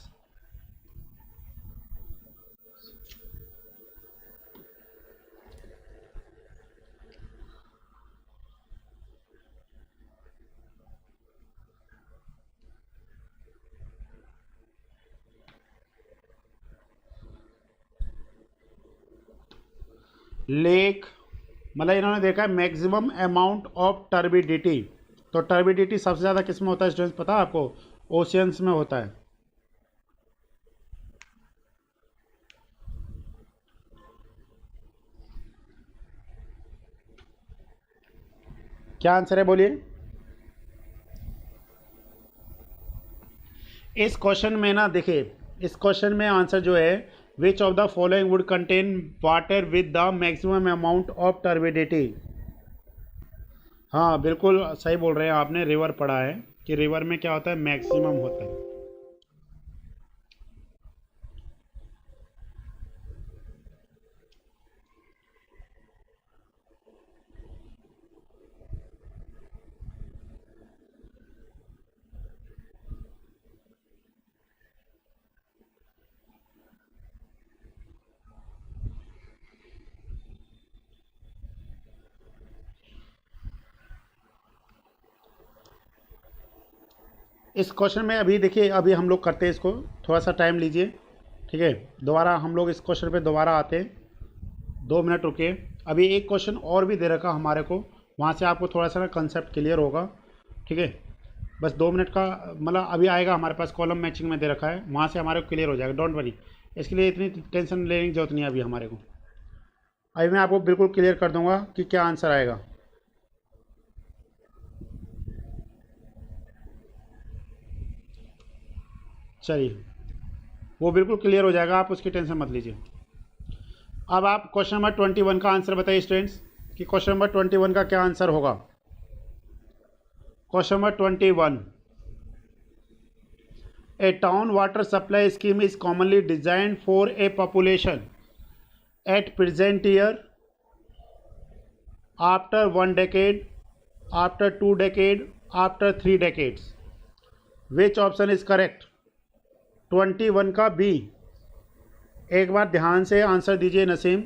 A: लेक मतलब इन्होंने देखा है मैक्सिमम अमाउंट ऑफ टर्बिडिटी, तो टर्बिडिटी सबसे ज़्यादा किस में होता है स्टूडेंट्स पता है आपको, ओशियंस में होता है। क्या आंसर है बोलिए। इस क्वेश्चन में ना देखिए, इस क्वेश्चन में आंसर जो है which of the following would contain water with the maximum amount of turbidity. हाँ बिल्कुल सही बोल रहे हैं आपने, रिवर पढ़ा है कि रिवर में क्या होता है, मैक्सिमम होता है। इस क्वेश्चन में अभी देखिए, अभी हम लोग करते हैं इसको, थोड़ा सा टाइम लीजिए, ठीक है, दोबारा हम लोग इस क्वेश्चन पे दोबारा आते हैं, 2 मिनट रुकिए। अभी एक क्वेश्चन और भी दे रखा हमारे को, वहाँ से आपको थोड़ा सा ना कंसेप्ट क्लियर होगा, ठीक है, बस 2 मिनट का मतलब अभी आएगा हमारे पास, कॉलम मैचिंग में दे रखा है, वहाँ से हमारे को क्लियर हो जाएगा, डोंट वरी, इसके लिए इतनी टेंशन लेने की जरूरत नहीं है अभी हमारे को। अभी मैं आपको बिल्कुल क्लियर कर दूंगा कि क्या आंसर आएगा। चलिए वो बिल्कुल क्लियर हो जाएगा, आप उसकी टेंशन मत लीजिए। अब आप क्वेश्चन नंबर 21 का आंसर बताइए स्टूडेंट्स कि क्वेश्चन नंबर 21 का क्या आंसर होगा। Question number 21, A town water supply scheme is commonly designed for a population at present year, after 1 decade, after 2 decade, after 3 decades। Which option is correct? 21 का B. एक बार ध्यान से answer दीजिए नसीम।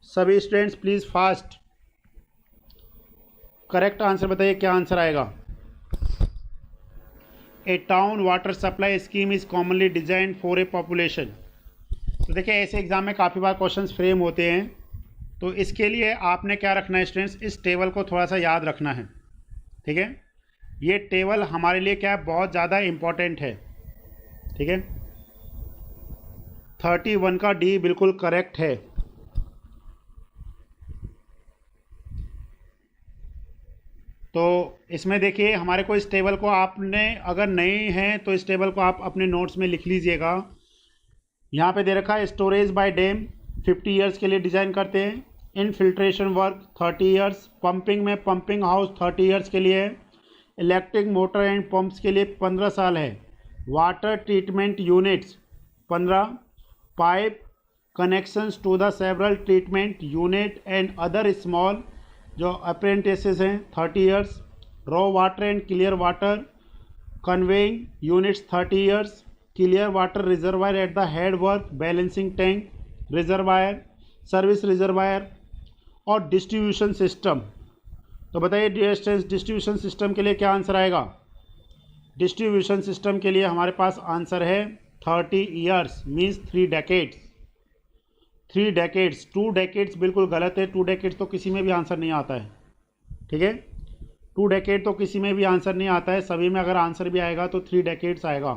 A: सभी students please fast correct answer बताइए, क्या answer आएगा। A town water supply scheme is commonly design for a population. तो देखिए ऐसे एग्जाम में काफ़ी बार क्वेश्चंस फ्रेम होते हैं, तो इसके लिए आपने क्या रखना है स्टूडेंट्स, इस टेबल को थोड़ा सा याद रखना है। ठीक है, ये टेबल हमारे लिए क्या है, बहुत ज़्यादा इम्पॉर्टेंट है। ठीक है, 31 का डी बिल्कुल करेक्ट है। तो इसमें देखिए हमारे को इस टेबल को आपने अगर नए हैं तो इस टेबल को आप अपने नोट्स में लिख लीजिएगा। यहाँ पे दे रखा है स्टोरेज बाय डैम 50 ईयर्स के लिए डिज़ाइन करते हैं, इनफिल्ट्रेशन वर्क 30 ईयर्स, पंपिंग में पंपिंग हाउस 30 ईयर्स के लिए है, इलेक्ट्रिक मोटर एंड पंप्स के लिए 15 साल है, water treatment units 15, pipe connections to the several treatment unit and other small जो अप्रेंटिसेस हैं 30 years, raw water and clear water conveying units 30 years, clear water reservoir at the head work, balancing tank reservoir, service reservoir और distribution system. तो बताइए distribution system के लिए क्या answer आएगा। Distribution system के लिए हमारे पास आंसर है 30 years means 3 decades. 3 decades, 2 decades बिल्कुल गलत है। 2 डेकेड्स तो किसी में भी आंसर नहीं आता है। ठीक है, 2 डेकेड तो किसी में भी आंसर नहीं आता है। सभी में अगर आंसर भी आएगा तो 3 डेकेड्स आएगा।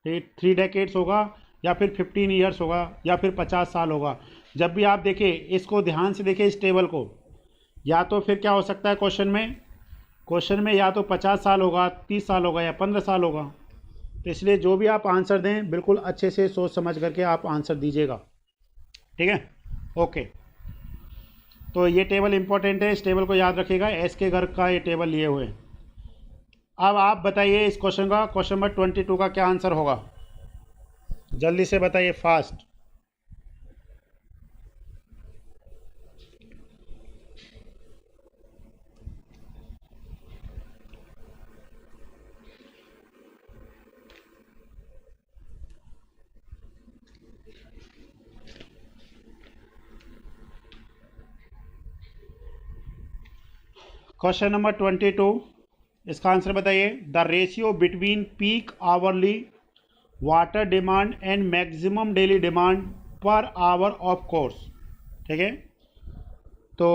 A: 3 डेकेड्स होगा या फिर 15 ईयर्स होगा या फिर 50 साल होगा। जब भी आप देखिए इसको ध्यान से देखिए इस टेबल को, या तो फिर क्या हो सकता है क्वेश्चन में या तो 50 साल होगा, 30 साल होगा या 15 साल होगा। तो इसलिए जो भी आप आंसर दें बिल्कुल अच्छे से सोच समझ करके आप आंसर दीजिएगा। ठीक है, ओके। तो ये टेबल इंपॉर्टेंट है, इस टेबल को याद रखिएगा। एस के घर का ये टेबल लिए हुए। अब आप बताइए इस क्वेश्चन का, क्वेश्चन नंबर 22 का क्या आंसर होगा। जल्दी से बताइए फास्ट। क्वेश्चन नंबर 22, इसका आंसर बताइए। The ratio between peak hourly water demand and maximum daily demand per hour of course. ठीक है, तो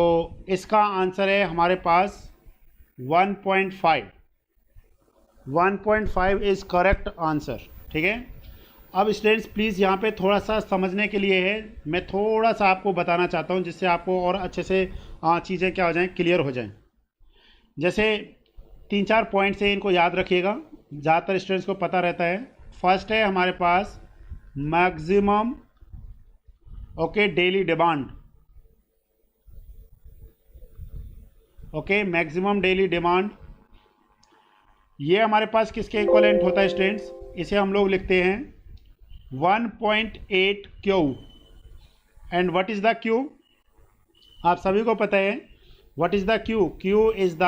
A: इसका आंसर है हमारे पास 1.5। 1.5 इज़ करेक्ट आंसर। ठीक है, अब स्टूडेंट्स प्लीज़ यहाँ पे थोड़ा सा समझने के लिए है, मैं थोड़ा सा आपको बताना चाहता हूँ जिससे आपको और अच्छे से चीज़ें क्या हो जाएं, क्लियर हो जाएं। जैसे 3-4 पॉइंट से इनको याद रखिएगा, ज़्यादातर स्टूडेंट्स को पता रहता है। फर्स्ट है हमारे पास maximum okay daily demand. Okay, maximum daily demand ये हमारे पास किसके इक्विवेलेंट होता है स्टूडेंट्स, इसे हम लोग लिखते हैं 1.8 Q. And what is the Q, आप सभी को पता है what is the Q. Q is the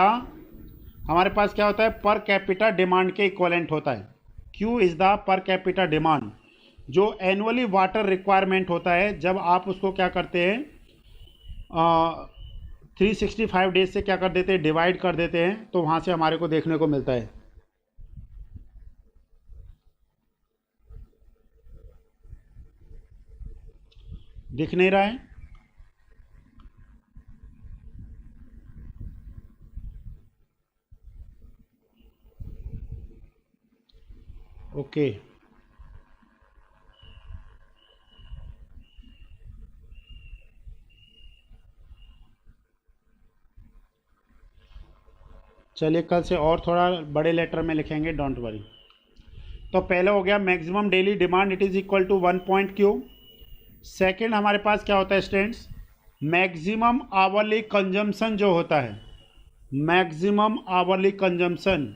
A: हमारे पास क्या होता है, पर कैपिटा डिमांड के इक्विवेलेंट होता है। Q is the per capita demand, जो एनुअली वाटर रिक्वायरमेंट होता है। जब आप उसको क्या करते हैं 365 डेज से क्या कर देते हैं, डिवाइड कर देते हैं, तो वहाँ से हमारे को देखने को मिलता है। दिख नहीं रहा है, ओके। चलिए कल से और थोड़ा बड़े लेटर में लिखेंगे, डोंट वरी। तो पहले हो गया maximum daily demand, it is equal to 1 point Q. Second हमारे पास क्या होता है स्टूडेंट्स, मैक्सिमम आवरली कंजम्पशन जो होता है, maximum hourly consumption,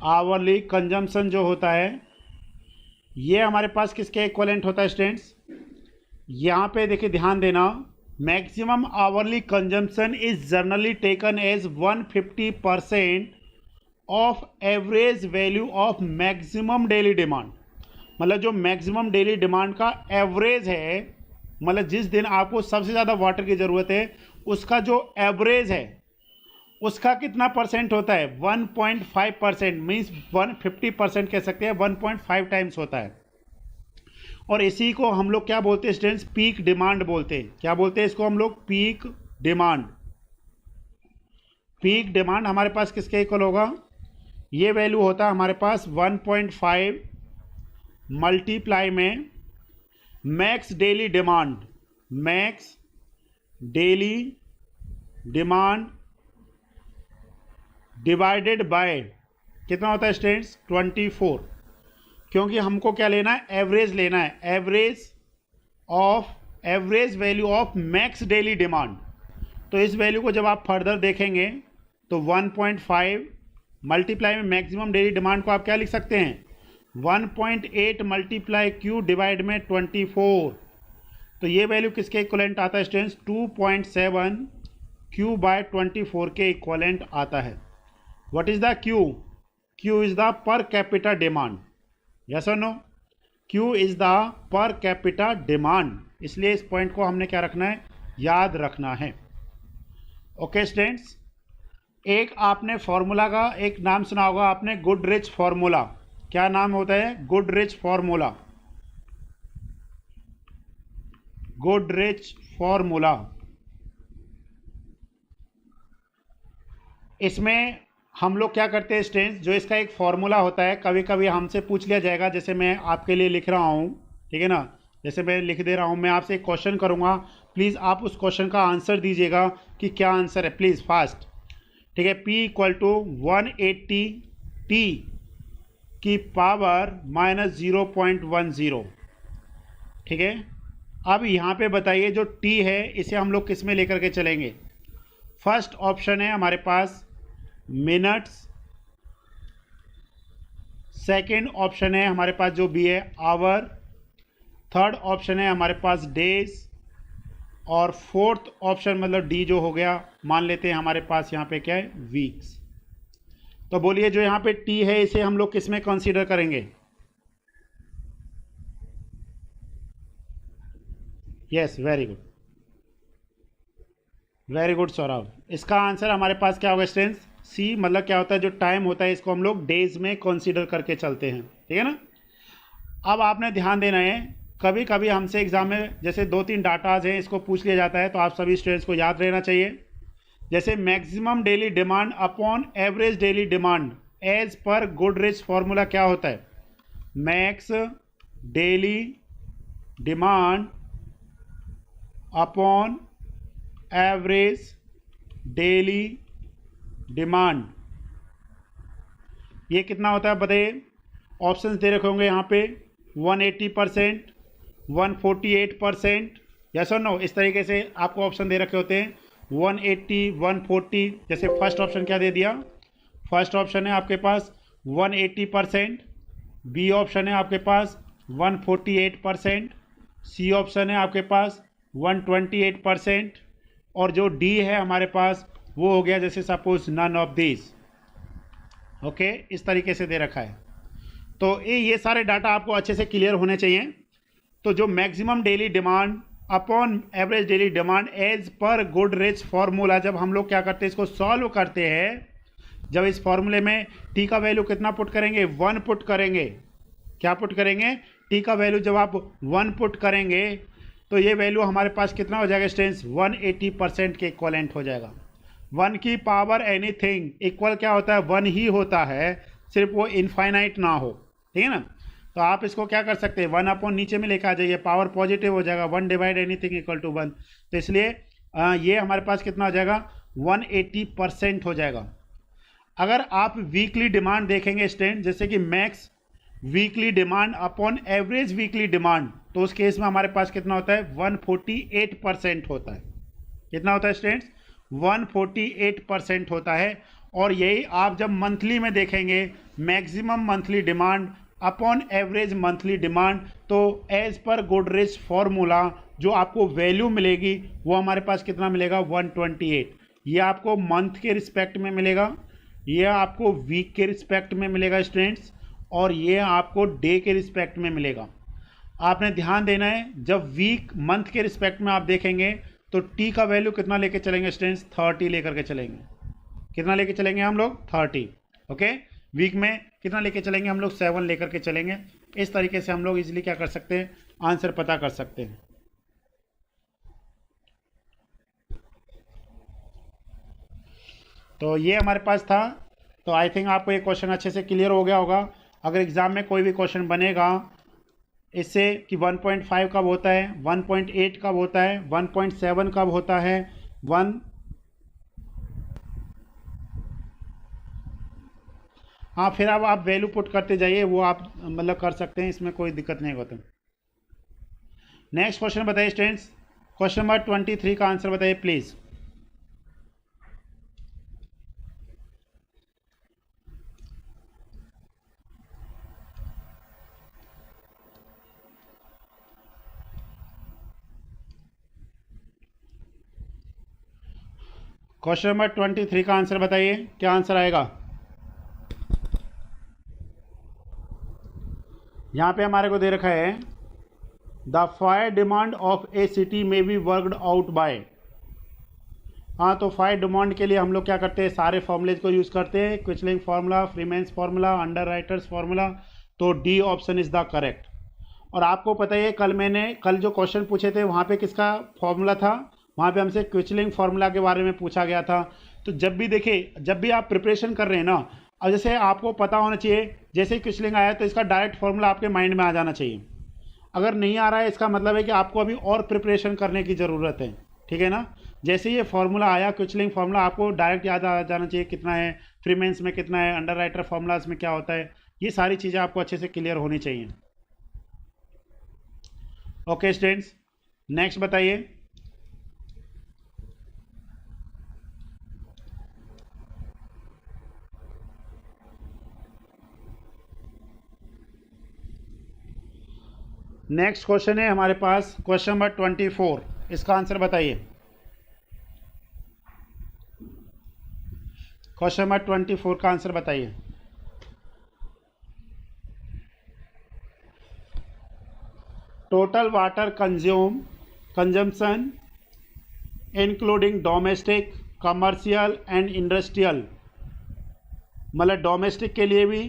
A: hourly consumption जो होता है ये हमारे पास किसके इक्विवेलेंट होता है स्टूडेंट्स। यहाँ पे देखिए ध्यान देना, maximum hourly consumption is generally taken as 150% of average value of maximum daily demand. मतलब जो मैक्सिमम डेली डिमांड का एवरेज है, मतलब जिस दिन आपको सबसे ज़्यादा वाटर की ज़रूरत है उसका जो एवरेज है उसका कितना परसेंट होता है, 1.5%, मीन्स 150% कह सकते हैं, 1.5 टाइम्स होता है। और इसी को हम लोग क्या बोलते हैं स्टूडेंट्स, पीक डिमांड बोलते हैं। क्या बोलते हैं इसको हम लोग, पीक डिमांड। पीक डिमांड हमारे पास किसके इक्वल होगा, ये वैल्यू होता है हमारे पास 1.5 मल्टीप्लाई में max daily demand, max daily demand divided by कितना होता है स्टूडेंट्स, 24। क्योंकि हमको क्या लेना है, एवरेज लेना है, average value of max daily demand. तो इस वैल्यू को जब आप फर्दर देखेंगे तो 1.5 मल्टीप्लाई में मैक्सिमम डेली डिमांड को आप क्या लिख सकते हैं, 1.8 मल्टीप्लाई क्यू डिवाइड में 24। तो ये वैल्यू किसके इक्वलेंट आता है स्टूडेंट्स, 2.7 क्यू बाय 24 के इक्वलेंट आता है। What is the Q, Q is the per capita demand, yes और no, Q is the per capita demand. इसलिए इस पॉइंट को हमने क्या रखना है, याद रखना है। ओके स्टूडेंट्स, एक आपने फॉर्मूला का एक नाम सुना होगा आपने, गुडरिच फॉर्मूला। क्या नाम होता है, गुडरिच फॉर्मूला, गुडरिच फॉर्मूला। इसमें हम लोग क्या करते हैं स्टूडेंट्स, जो इसका एक फॉर्मूला होता है, कभी कभी हमसे पूछ लिया जाएगा, जैसे मैं आपके लिए लिख रहा हूँ, ठीक है ना, जैसे मैं लिख दे रहा हूँ, मैं आपसे एक क्वेश्चन करूँगा, प्लीज़ आप उस क्वेश्चन का आंसर दीजिएगा कि क्या आंसर है, प्लीज़ फास्ट, ठीक है। P इक्वल टू 180 T की पावर माइनस 0.10, ठीक है। अब यहाँ पे बताइए जो T है इसे हम लोग किस में लेकर के चलेंगे। फर्स्ट ऑप्शन है हमारे पास मिनट्स, सेकंड ऑप्शन है हमारे पास जो भी है आवर, थर्ड ऑप्शन है हमारे पास डेज, और फोर्थ ऑप्शन मतलब डी जो हो गया, मान लेते हैं हमारे पास यहाँ पे क्या है, वीक्स। तो बोलिए जो यहाँ पे टी है इसे हम लोग किस में कंसीडर करेंगे, yes very good, very good Saurabh. इसका आंसर हमारे पास क्या होगा स्टूडेंट्स, सी, मतलब क्या होता है जो टाइम होता है इसको हम लोग डेज में कंसीडर करके चलते हैं, ठीक है ना। अब आपने ध्यान देना है, कभी कभी हमसे एग्जाम में जैसे 2-3 डाटाज हैं इसको पूछ लिया जाता है, तो आप सभी स्टूडेंट्स को याद रहना चाहिए। जैसे maximum daily demand upon average daily demand as per Goodrich formula क्या होता है, max daily demand upon average daily demand, ये कितना होता है बताइए। ऑप्शंस दे रखे होंगे यहाँ पे, 180%, 148%, यस और नो, इस तरीके से आपको ऑप्शन दे रखे होते हैं, 180, 140। जैसे फर्स्ट ऑप्शन क्या दे दिया, फर्स्ट ऑप्शन है आपके पास 180%, बी ऑप्शन है आपके पास 148%, सी ऑप्शन है आपके पास 128%, और जो डी है हमारे पास वो हो गया जैसे suppose none of this. Okay, इस तरीके से दे रखा है। तो ये सारे डाटा आपको अच्छे से क्लियर होने चाहिए। तो जो maximum daily demand upon average daily demand as per Goodrich formula, जब हम लोग क्या करते हैं इसको सॉल्व करते हैं, जब इस फॉर्मूले में टी का वैल्यू कितना पुट करेंगे, 1 पुट करेंगे। क्या पुट करेंगे, टी का वैल्यू जब आप 1 पुट करेंगे तो ये वैल्यू हमारे पास कितना हो जाएगा स्टूडेंट्स, 180% के इक्वलेंट हो जाएगा। 1 की पावर एनीथिंग इक्वल क्या होता है, 1 ही होता है, सिर्फ वो इनफाइनाइट ना हो, ठीक है ना। तो आप इसको क्या कर सकते हैं, 1 अपॉन नीचे में लेकर आ जाइए, पावर पॉजिटिव हो जाएगा, 1 डिवाइड एनीथिंग इक्वल टू 1। तो इसलिए ये हमारे पास कितना हो जाएगा, 180% हो जाएगा। अगर आप वीकली डिमांड देखेंगे स्टूडेंट, जैसे कि max weekly demand upon average weekly demand, तो उस केस में हमारे पास कितना होता है 148% होता है। कितना होता है स्टूडेंट्स 148% होता है। और यही आप जब मंथली में देखेंगे maximum monthly demand upon average monthly demand, तो एज पर गोडरेज फॉर्मूला जो आपको वैल्यू मिलेगी वो हमारे पास कितना मिलेगा 128। ये आपको मंथ के रिस्पेक्ट में मिलेगा, ये आपको वीक के रिस्पेक्ट में मिलेगा स्टूडेंट्स, और ये आपको डे के रिस्पेक्ट में मिलेगा। आपने ध्यान देना है जब वीक मंथ के रिस्पेक्ट में आप देखेंगे तो टी का वैल्यू कितना लेके चलेंगे स्टूडेंट्स 30 लेकर के चलेंगे। कितना लेके चलेंगे हम लोग 30। ओके, वीक में कितना लेके चलेंगे हम लोग 7 लेकर के चलेंगे। इस तरीके से हम लोग इजीली क्या कर सकते हैं आंसर पता कर सकते हैं। तो ये हमारे पास था। तो आई थिंक आपको ये क्वेश्चन अच्छे से क्लियर हो गया होगा। अगर एग्जाम में कोई भी क्वेश्चन बनेगा इससे कि 1.5 कब होता है, 1.8 कब होता है, 1.7 कब होता है, हाँ फिर अब आप वैल्यू पुट करते जाइए, वो आप मतलब कर सकते हैं, इसमें कोई दिक्कत नहीं होता। नेक्स्ट क्वेश्चन बताइए स्टूडेंट्स, क्वेश्चन नंबर 23 का आंसर बताइए प्लीज़। क्वेश्चन नंबर 23 का आंसर बताइए, क्या आंसर आएगा। यहाँ पे हमारे को दे रखा है the fire demand of A city में बी वर्कड आउट बाय। हाँ, तो फायर डिमांड के लिए हम लोग क्या करते हैं सारे फॉर्मूलेज को यूज़ करते हैं, क्विचलिंग फार्मूला, फ्रीमेंस फार्मूला, अंडरराइटर्स फार्मूला। तो D option is the correct. और आपको पता है कल जो क्वेश्चन पूछे थे वहाँ पे किसका फॉर्मूला था, वहाँ पे हमसे क्विचलिंग फार्मूला के बारे में पूछा गया था। तो जब भी देखिए, जब भी आप प्रिपरेशन कर रहे हैं ना, अब जैसे आपको पता होना चाहिए, जैसे ही क्विचलिंग आया तो इसका डायरेक्ट फार्मूला आपके माइंड में आ जाना चाहिए। अगर नहीं आ रहा है इसका मतलब है कि आपको अभी और प्रिपरेशन करने की ज़रूरत है, ठीक है ना। जैसे ये फार्मूला आया क्विचलिंग फार्मूला, आपको डायरेक्ट याद आ जाना चाहिए कितना है, फ्रीमेंस में कितना है, अंडरराइटर फार्मूलाज में क्या होता है, ये सारी चीज़ें आपको अच्छे से क्लियर होनी चाहिए। ओके स्टूडेंट्स, नेक्स्ट बताइए। नेक्स्ट क्वेश्चन है हमारे पास क्वेश्चन नंबर 24, इसका आंसर बताइए। क्वेश्चन नंबर 24 का आंसर बताइए। Total water consumption including domestic, commercial and industrial, मतलब डोमेस्टिक के लिए भी,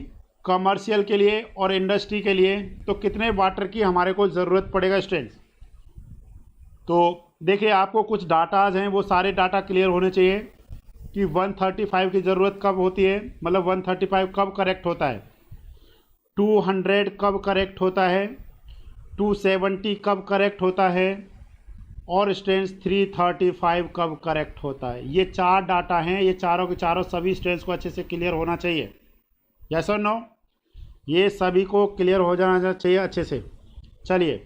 A: कमर्शियल के लिए और इंडस्ट्री के लिए, तो कितने वाटर की हमारे को ज़रूरत पड़ेगा स्टूडेंट्स। तो देखिए आपको कुछ डाटाज हैं, वो सारे डाटा क्लियर होने चाहिए कि 135 की ज़रूरत कब होती है, मतलब 135 कब करेक्ट होता है, 200 कब करेक्ट होता है, 270 कब करेक्ट होता है, और स्टूडेंट्स 335 कब करेक्ट होता है। ये 4 डाटा हैं, ये चारों के चारों सभी स्टूडेंट्स को अच्छे से क्लियर होना चाहिए। यस और नो, ये सभी को क्लियर हो जाना चाहिए अच्छे से। चलिए,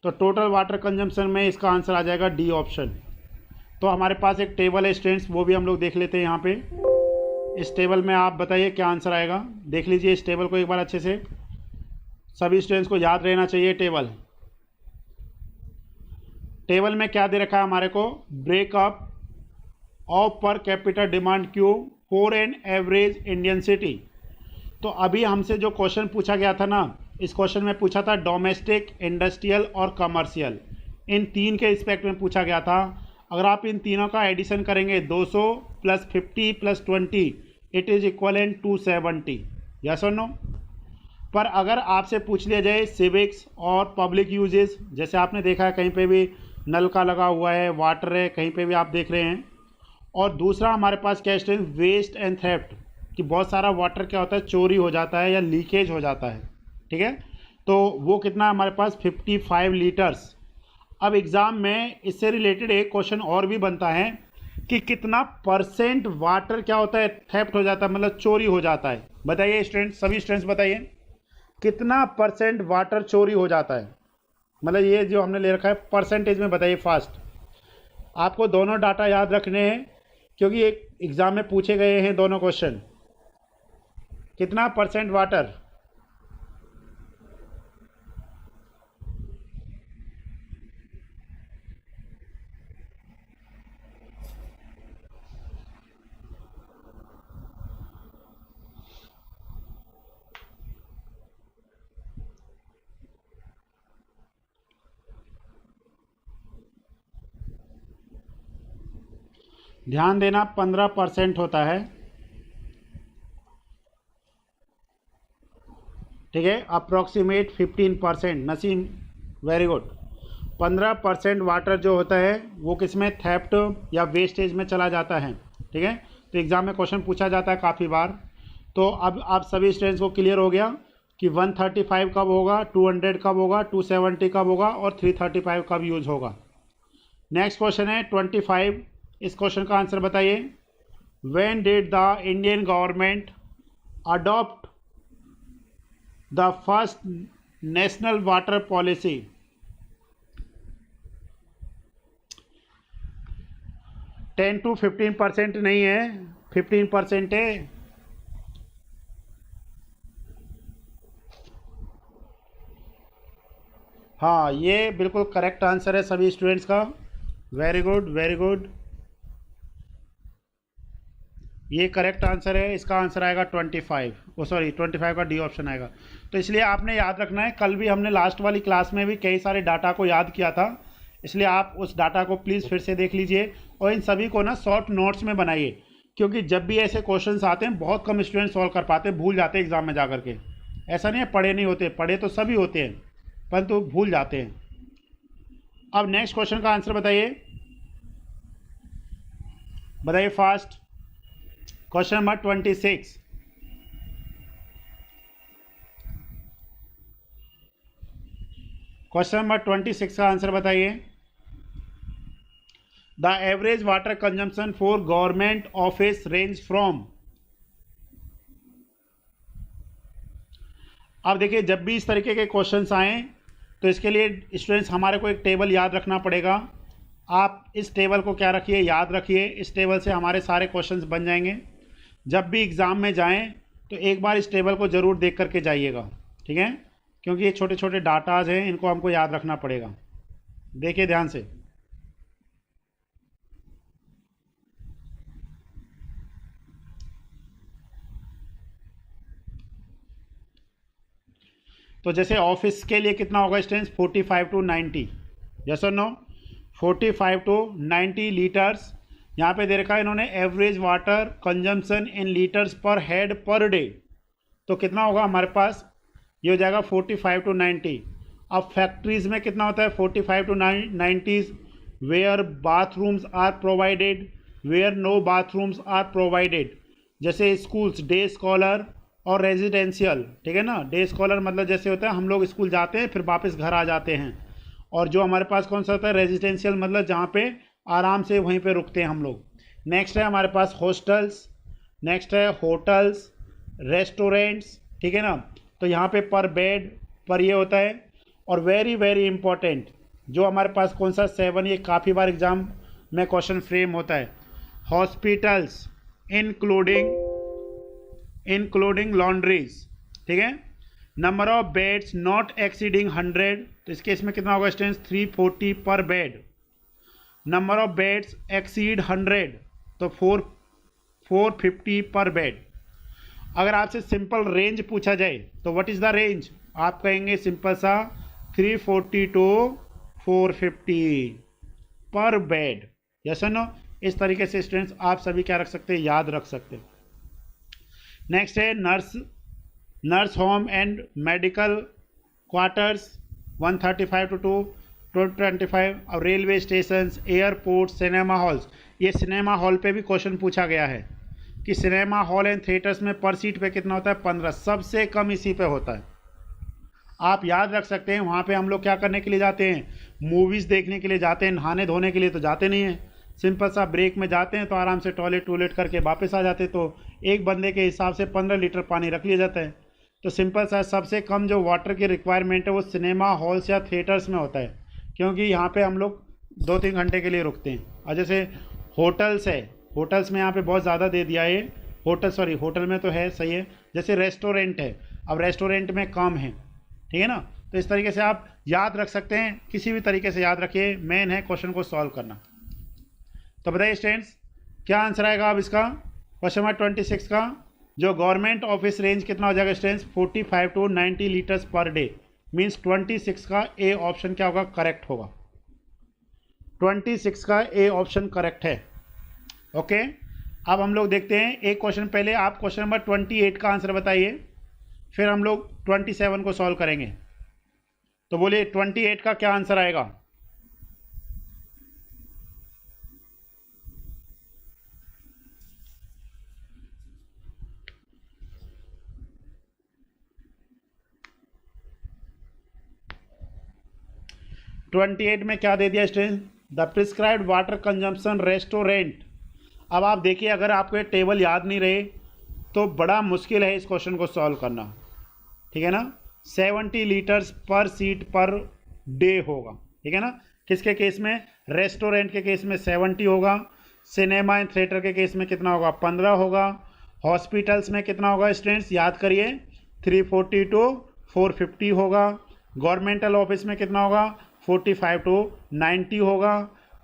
A: तो टोटल वाटर कंजम्पशन में इसका आंसर आ जाएगा डी ऑप्शन। तो हमारे पास एक टेबल है स्टूडेंट्स, वो भी हम लोग देख लेते हैं यहाँ पे। इस टेबल में आप बताइए क्या आंसर आएगा, देख लीजिए इस टेबल को एक बार अच्छे से, सभी स्टूडेंट्स को याद रहना चाहिए टेबल में क्या दे रखा है हमारे को, ब्रेकअप ऑफ पर capital demand Q for an average Indian city. तो अभी हमसे जो क्वेश्चन पूछा गया था ना, इस क्वेश्चन में पूछा था डोमेस्टिक, इंडस्ट्रियल और कमर्शियल, इन 3 के रिस्पेक्ट में पूछा गया था। अगर आप इन तीनों का एडिशन करेंगे 200 + 50 + 20 it is equal to 270। Yes और नो। पर अगर आपसे पूछ लिया जाए सिविक्स और पब्लिक यूजेस, जैसे आपने देखा है कहीं पे भी नल का लगा हुआ है, वाटर है, कहीं पे भी आप देख रहे हैं, और दूसरा हमारे पास क्या है वेस्ट एंड थेफ्ट, कि बहुत सारा वाटर क्या होता है चोरी हो जाता है या लीकेज हो जाता है, ठीक है। तो वो कितना हमारे पास 55 लीटर्स। अब एग्ज़ाम में इससे रिलेटेड एक क्वेश्चन और भी बनता है कि कितना % वाटर क्या होता है थेफ्ट हो जाता है, मतलब चोरी हो जाता है। बताइए स्टूडेंट्स, सभी स्टूडेंट्स बताइए कितना परसेंट वाटर चोरी हो जाता है, मतलब ये जो हमने ले रखा है परसेंटेज में बताइए फास्ट। आपको दोनों डाटा याद रखने हैं क्योंकि एक एग्ज़ाम में पूछे गए हैं दोनों क्वेश्चन। कितना परसेंट वाटर, ध्यान देना 15% होता है, ठीक है, approximate 15%। Naseem very good. 15% water जो होता है वो किस में, थेफ्ट या वेस्टेज में चला जाता है, ठीक है। तो एग्ज़ाम में क्वेश्चन पूछा जाता है काफ़ी बार। तो अब आप सभी स्टूडेंट्स को क्लियर हो गया कि 135 कब होगा, 200 कब होगा, 270 कब होगा और 335 कब यूज होगा। नेक्स्ट क्वेश्चन है 25। इस क्वेश्चन का आंसर बताइए। When did the Indian government adopt the first national water policy. 10 to 15% नहीं है, 15% है। हाँ, ये बिल्कुल करेक्ट आंसर है सभी स्टूडेंट्स का। वेरी गुड वेरी गुड, ये करेक्ट आंसर है। इसका आंसर आएगा 25, ओ सॉरी 25 का डी ऑप्शन आएगा। तो इसलिए आपने याद रखना है, कल भी हमने लास्ट वाली क्लास में भी कई सारे डाटा को याद किया था, इसलिए आप उस डाटा को प्लीज़ फिर से देख लीजिए और इन सभी को ना शॉर्ट नोट्स में बनाइए, क्योंकि जब भी ऐसे क्वेश्चंस आते हैं बहुत कम स्टूडेंट सॉल्व कर पाते, भूल जाते हैं एग्जाम में जा करके। ऐसा नहीं है पढ़े नहीं होते, पढ़े तो सभी होते हैं परंतु भूल जाते हैं। अब नेक्स्ट क्वेश्चन का आंसर बताइए, बताइए fast. Question number 26। Question number 26 का आंसर बताइए। The average water consumption for government office range from. अब देखिए, जब भी इस तरीके के क्वेश्चंस आए तो इसके लिए स्टूडेंट्स हमारे को एक टेबल याद रखना पड़ेगा। आप इस टेबल को क्या रखिए, याद रखिए। इस टेबल से हमारे सारे क्वेश्चंस बन जाएंगे। जब भी एग्ज़ाम में जाएं तो एक बार इस टेबल को ज़रूर देख करके जाइएगा, ठीक है, क्योंकि ये छोटे छोटे डाटाज हैं, इनको हमको याद रखना पड़ेगा। देखिए ध्यान से। तो जैसे ऑफिस के लिए कितना होगा स्टूडेंट्स, 45 to 90, यस और नो, 45 to 90 लीटर्स। यहाँ पे दे रखा है इन्होंने average water consumption in litres पर हेड पर डे। तो कितना होगा हमारे पास, ये हो जाएगा 45 to 90। अब फैक्ट्रीज़ में कितना होता है, 45 to 90, where bathrooms are provided, where no bathrooms are provided. जैसे स्कूल्स, डे स्कॉलर और रेजिडेंशियल, ठीक है ना। डे स्कॉलर मतलब जैसे होता है हम लोग स्कूल जाते हैं फिर वापस घर आ जाते हैं, और जो हमारे पास कौन सा होता है, रेजिडेंशियल मतलब जहाँ पे आराम से वहीं पे रुकते हैं हम लोग। नेक्स्ट है हमारे पास हॉस्टल्स, नेक्स्ट है होटल्स, रेस्टोरेंट्स, ठीक है ना। तो यहाँ पे पर बेड पर ये होता है। और वेरी वेरी इंपॉर्टेंट जो हमारे पास कौन सा 7, ये काफ़ी बार एग्जाम में क्वेश्चन फ्रेम होता है, हॉस्पिटल्स इंक्लूडिंग लॉन्ड्रीज, ठीक है। Number of beds not exceeding 100, तो इसके इसमें कितना होगा स्टूडेंट्स, 340 पर bed. Number of beds exceed 100, तो 450 पर बेड। अगर आपसे सिंपल रेंज पूछा जाए तो व्हाट इज़ द रेंज, आप कहेंगे सिंपल सा 340 to 450 पर बेड, यस और नो। इस तरीके से स्टूडेंट्स आप सभी क्या रख सकते हैं, याद रख सकते हैं। नेक्स्ट है nurse home and medical quarters 135 to 225। और railway station, airport, cinema halls, ये सिनेमा हॉल पे भी क्वेश्चन पूछा गया है कि सिनेमा हॉल एंड थिएटर्स में पर सीट पे कितना होता है, 15, सबसे कम इसी पे होता है। आप याद रख सकते हैं। वहाँ पे हम लोग क्या करने के लिए जाते हैं, मूवीज़ देखने के लिए जाते हैं, नहाने धोने के लिए तो जाते नहीं हैं। सिंपल सा ब्रेक में जाते हैं तो आराम से टॉयलेट करके वापस आ जाते हैं। तो एक बंदे के हिसाब से 15 लीटर पानी रख लिया जाता है। तो सिंपल सा सबसे कम जो वाटर की रिक्वायरमेंट है वो सिनेमा हॉल्स या थिएटर्स में होता है, क्योंकि यहाँ पे हम लोग 2-3 घंटे के लिए रुकते हैं। और जैसे होटल्स है, होटल्स में यहाँ पे बहुत ज़्यादा दे दिया है, होटल में तो है सही है। जैसे रेस्टोरेंट है, अब रेस्टोरेंट में कम है, ठीक है ना। तो इस तरीके से आप याद रख सकते हैं, किसी भी तरीके से याद रखिए, मेन है क्वेश्चन को सॉल्व करना। तो बताइए स्टूडेंट्स क्या आंसर आएगा अब इसका, क्वेश्चन नंबर 26 का। जो गवर्नमेंट ऑफिस रेंज कितना हो जाएगा students, 45 to 90 litres per day, means 26 का ए ऑप्शन क्या होगा, करेक्ट होगा। 26 का ए ऑप्शन करेक्ट है। ओके, अब हम लोग देखते हैं एक क्वेश्चन, पहले आप क्वेश्चन नंबर 28 का आंसर बताइए, फिर हम लोग 27 को सॉल्व करेंगे। तो बोलिए 28 का क्या आंसर आएगा। ट्वेंटी एट में क्या दे दिया student, the prescribed water consumption restaurant. अब आप देखिए, अगर आपको ये टेबल याद नहीं रहे तो बड़ा मुश्किल है इस क्वेश्चन को सॉल्व करना, ठीक है ना। 70 लीटर्स पर सीट पर डे होगा, ठीक है ना। किसके केस में, रेस्टोरेंट के केस में 70 होगा, सिनेमा एंड थिएटर के केस में कितना होगा, 15 होगा, हॉस्पिटल्स में कितना होगा स्टूडेंट्स याद करिए, 340 to 450 होगा, गवर्नमेंटल ऑफिस में कितना होगा, 45 to 90 होगा।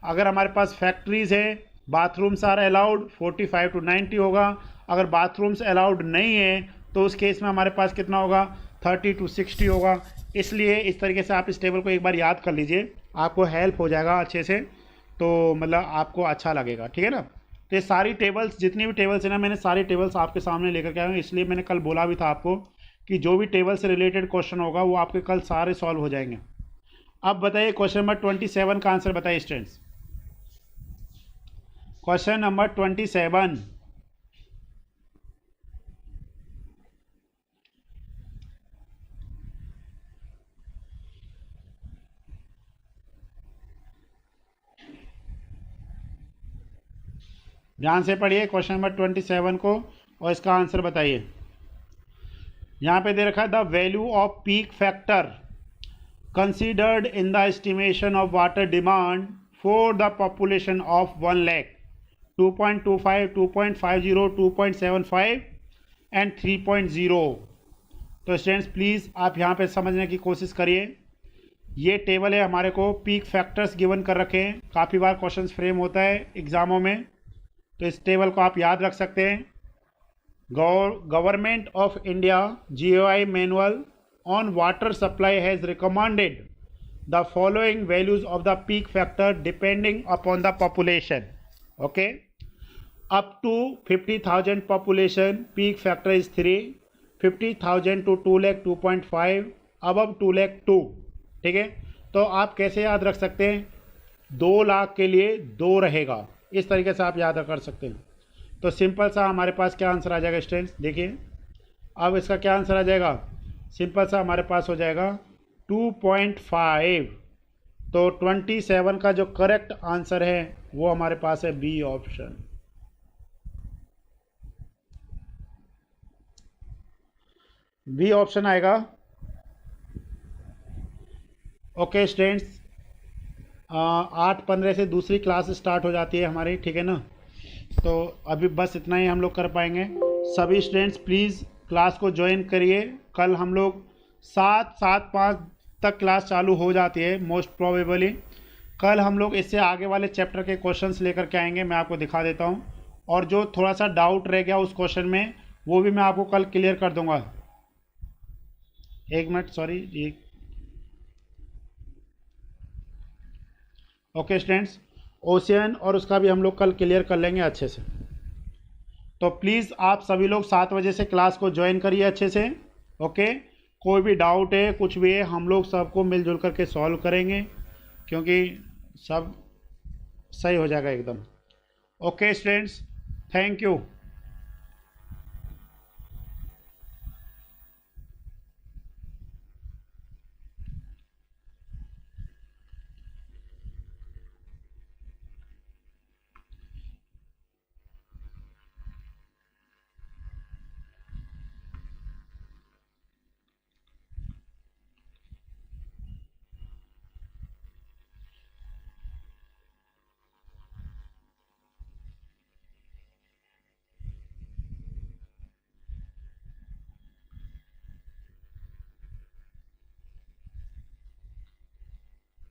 A: अगर हमारे पास फैक्ट्रीज है, बाथरूम्स आर अलाउड, 45 to 90 होगा। अगर बाथरूम्स अलाउड नहीं है तो उस केस में हमारे पास कितना होगा, 30 to 60 होगा। इसलिए इस तरीके से आप इस टेबल को एक बार याद कर लीजिए, आपको हेल्प हो जाएगा अच्छे से, तो मतलब आपको अच्छा लगेगा, ठीक है ना। तो ये सारी टेबल्स, जितनी भी टेबल्स है ना, मैंने सारी टेबल्स आपके सामने लेकर के आया हूँ। इसलिए मैंने कल बोला भी था आपको कि जो भी टेबल से रिलेटेड क्वेश्चन होगा वो आपके कल सारे सॉल्व हो जाएंगे। अब बताइए क्वेश्चन नंबर 27 का आंसर बताइए स्टूडेंट्स। क्वेश्चन नंबर 27, ध्यान से पढ़िए क्वेश्चन नंबर 27 को और इसका आंसर बताइए। यहाँ पे दे रखा है the value off peak factor considered in the estimation of water demand for the population of 1 lakh, 2.25, 2.50, 2.75 and 3.0। तो स्टूडेंट्स प्लीज़ आप यहाँ पे समझने की कोशिश करिए। ये टेबल है, हमारे को पीक फैक्टर्स गिवन कर रखे हैं, काफ़ी बार क्वेश्चंस फ्रेम होता है एग्जामों में, तो इस टेबल को आप याद रख सकते हैं। Government of India GOI manual on water supply has recommended the following values of the peak factor depending upon the population. Okay, up to 50,000 population peak factor is 3, 50,000 to 2 lakh 2.5, above 2 lakh 2, ठीक है। तो आप कैसे याद रख सकते हैं, 2 लाख के लिए 2 रहेगा, इस तरीके से आप याद कर सकते हैं। तो सिंपल सा हमारे पास क्या आंसर आ जाएगा स्टूडेंट्स, देखिए अब इसका क्या आंसर आ जाएगा, सिंपल सा हमारे पास हो जाएगा 2.5। तो 27 का जो करेक्ट आंसर है वो हमारे पास है बी ऑप्शन। बी ऑप्शन आएगा। ओके स्टूडेंट्स, 8:15 से दूसरी क्लास स्टार्ट हो जाती है हमारी, ठीक है ना। तो अभी बस इतना ही हम लोग कर पाएंगे। सभी स्टूडेंट्स प्लीज़ क्लास को ज्वाइन करिए। कल हम लोग 7:05 तक क्लास चालू हो जाती है मोस्ट प्रोबेबली। कल हम लोग इससे आगे वाले चैप्टर के क्वेश्चंस लेकर के आएंगे, मैं आपको दिखा देता हूं। और जो थोड़ा सा डाउट रह गया उस क्वेश्चन में वो भी मैं आपको कल क्लियर कर दूंगा। एक minute, sorry. Okay students, ocean और उसका भी हम लोग कल क्लियर कर लेंगे अच्छे से। तो प्लीज़ आप सभी लोग 7 बजे से क्लास को ज्वाइन करिए अच्छे से। ओके, कोई भी डाउट है, कुछ भी है, हम लोग सबको मिलजुल करके सॉल्व करेंगे, क्योंकि सब सही हो जाएगा एकदम। Okay students, thank you.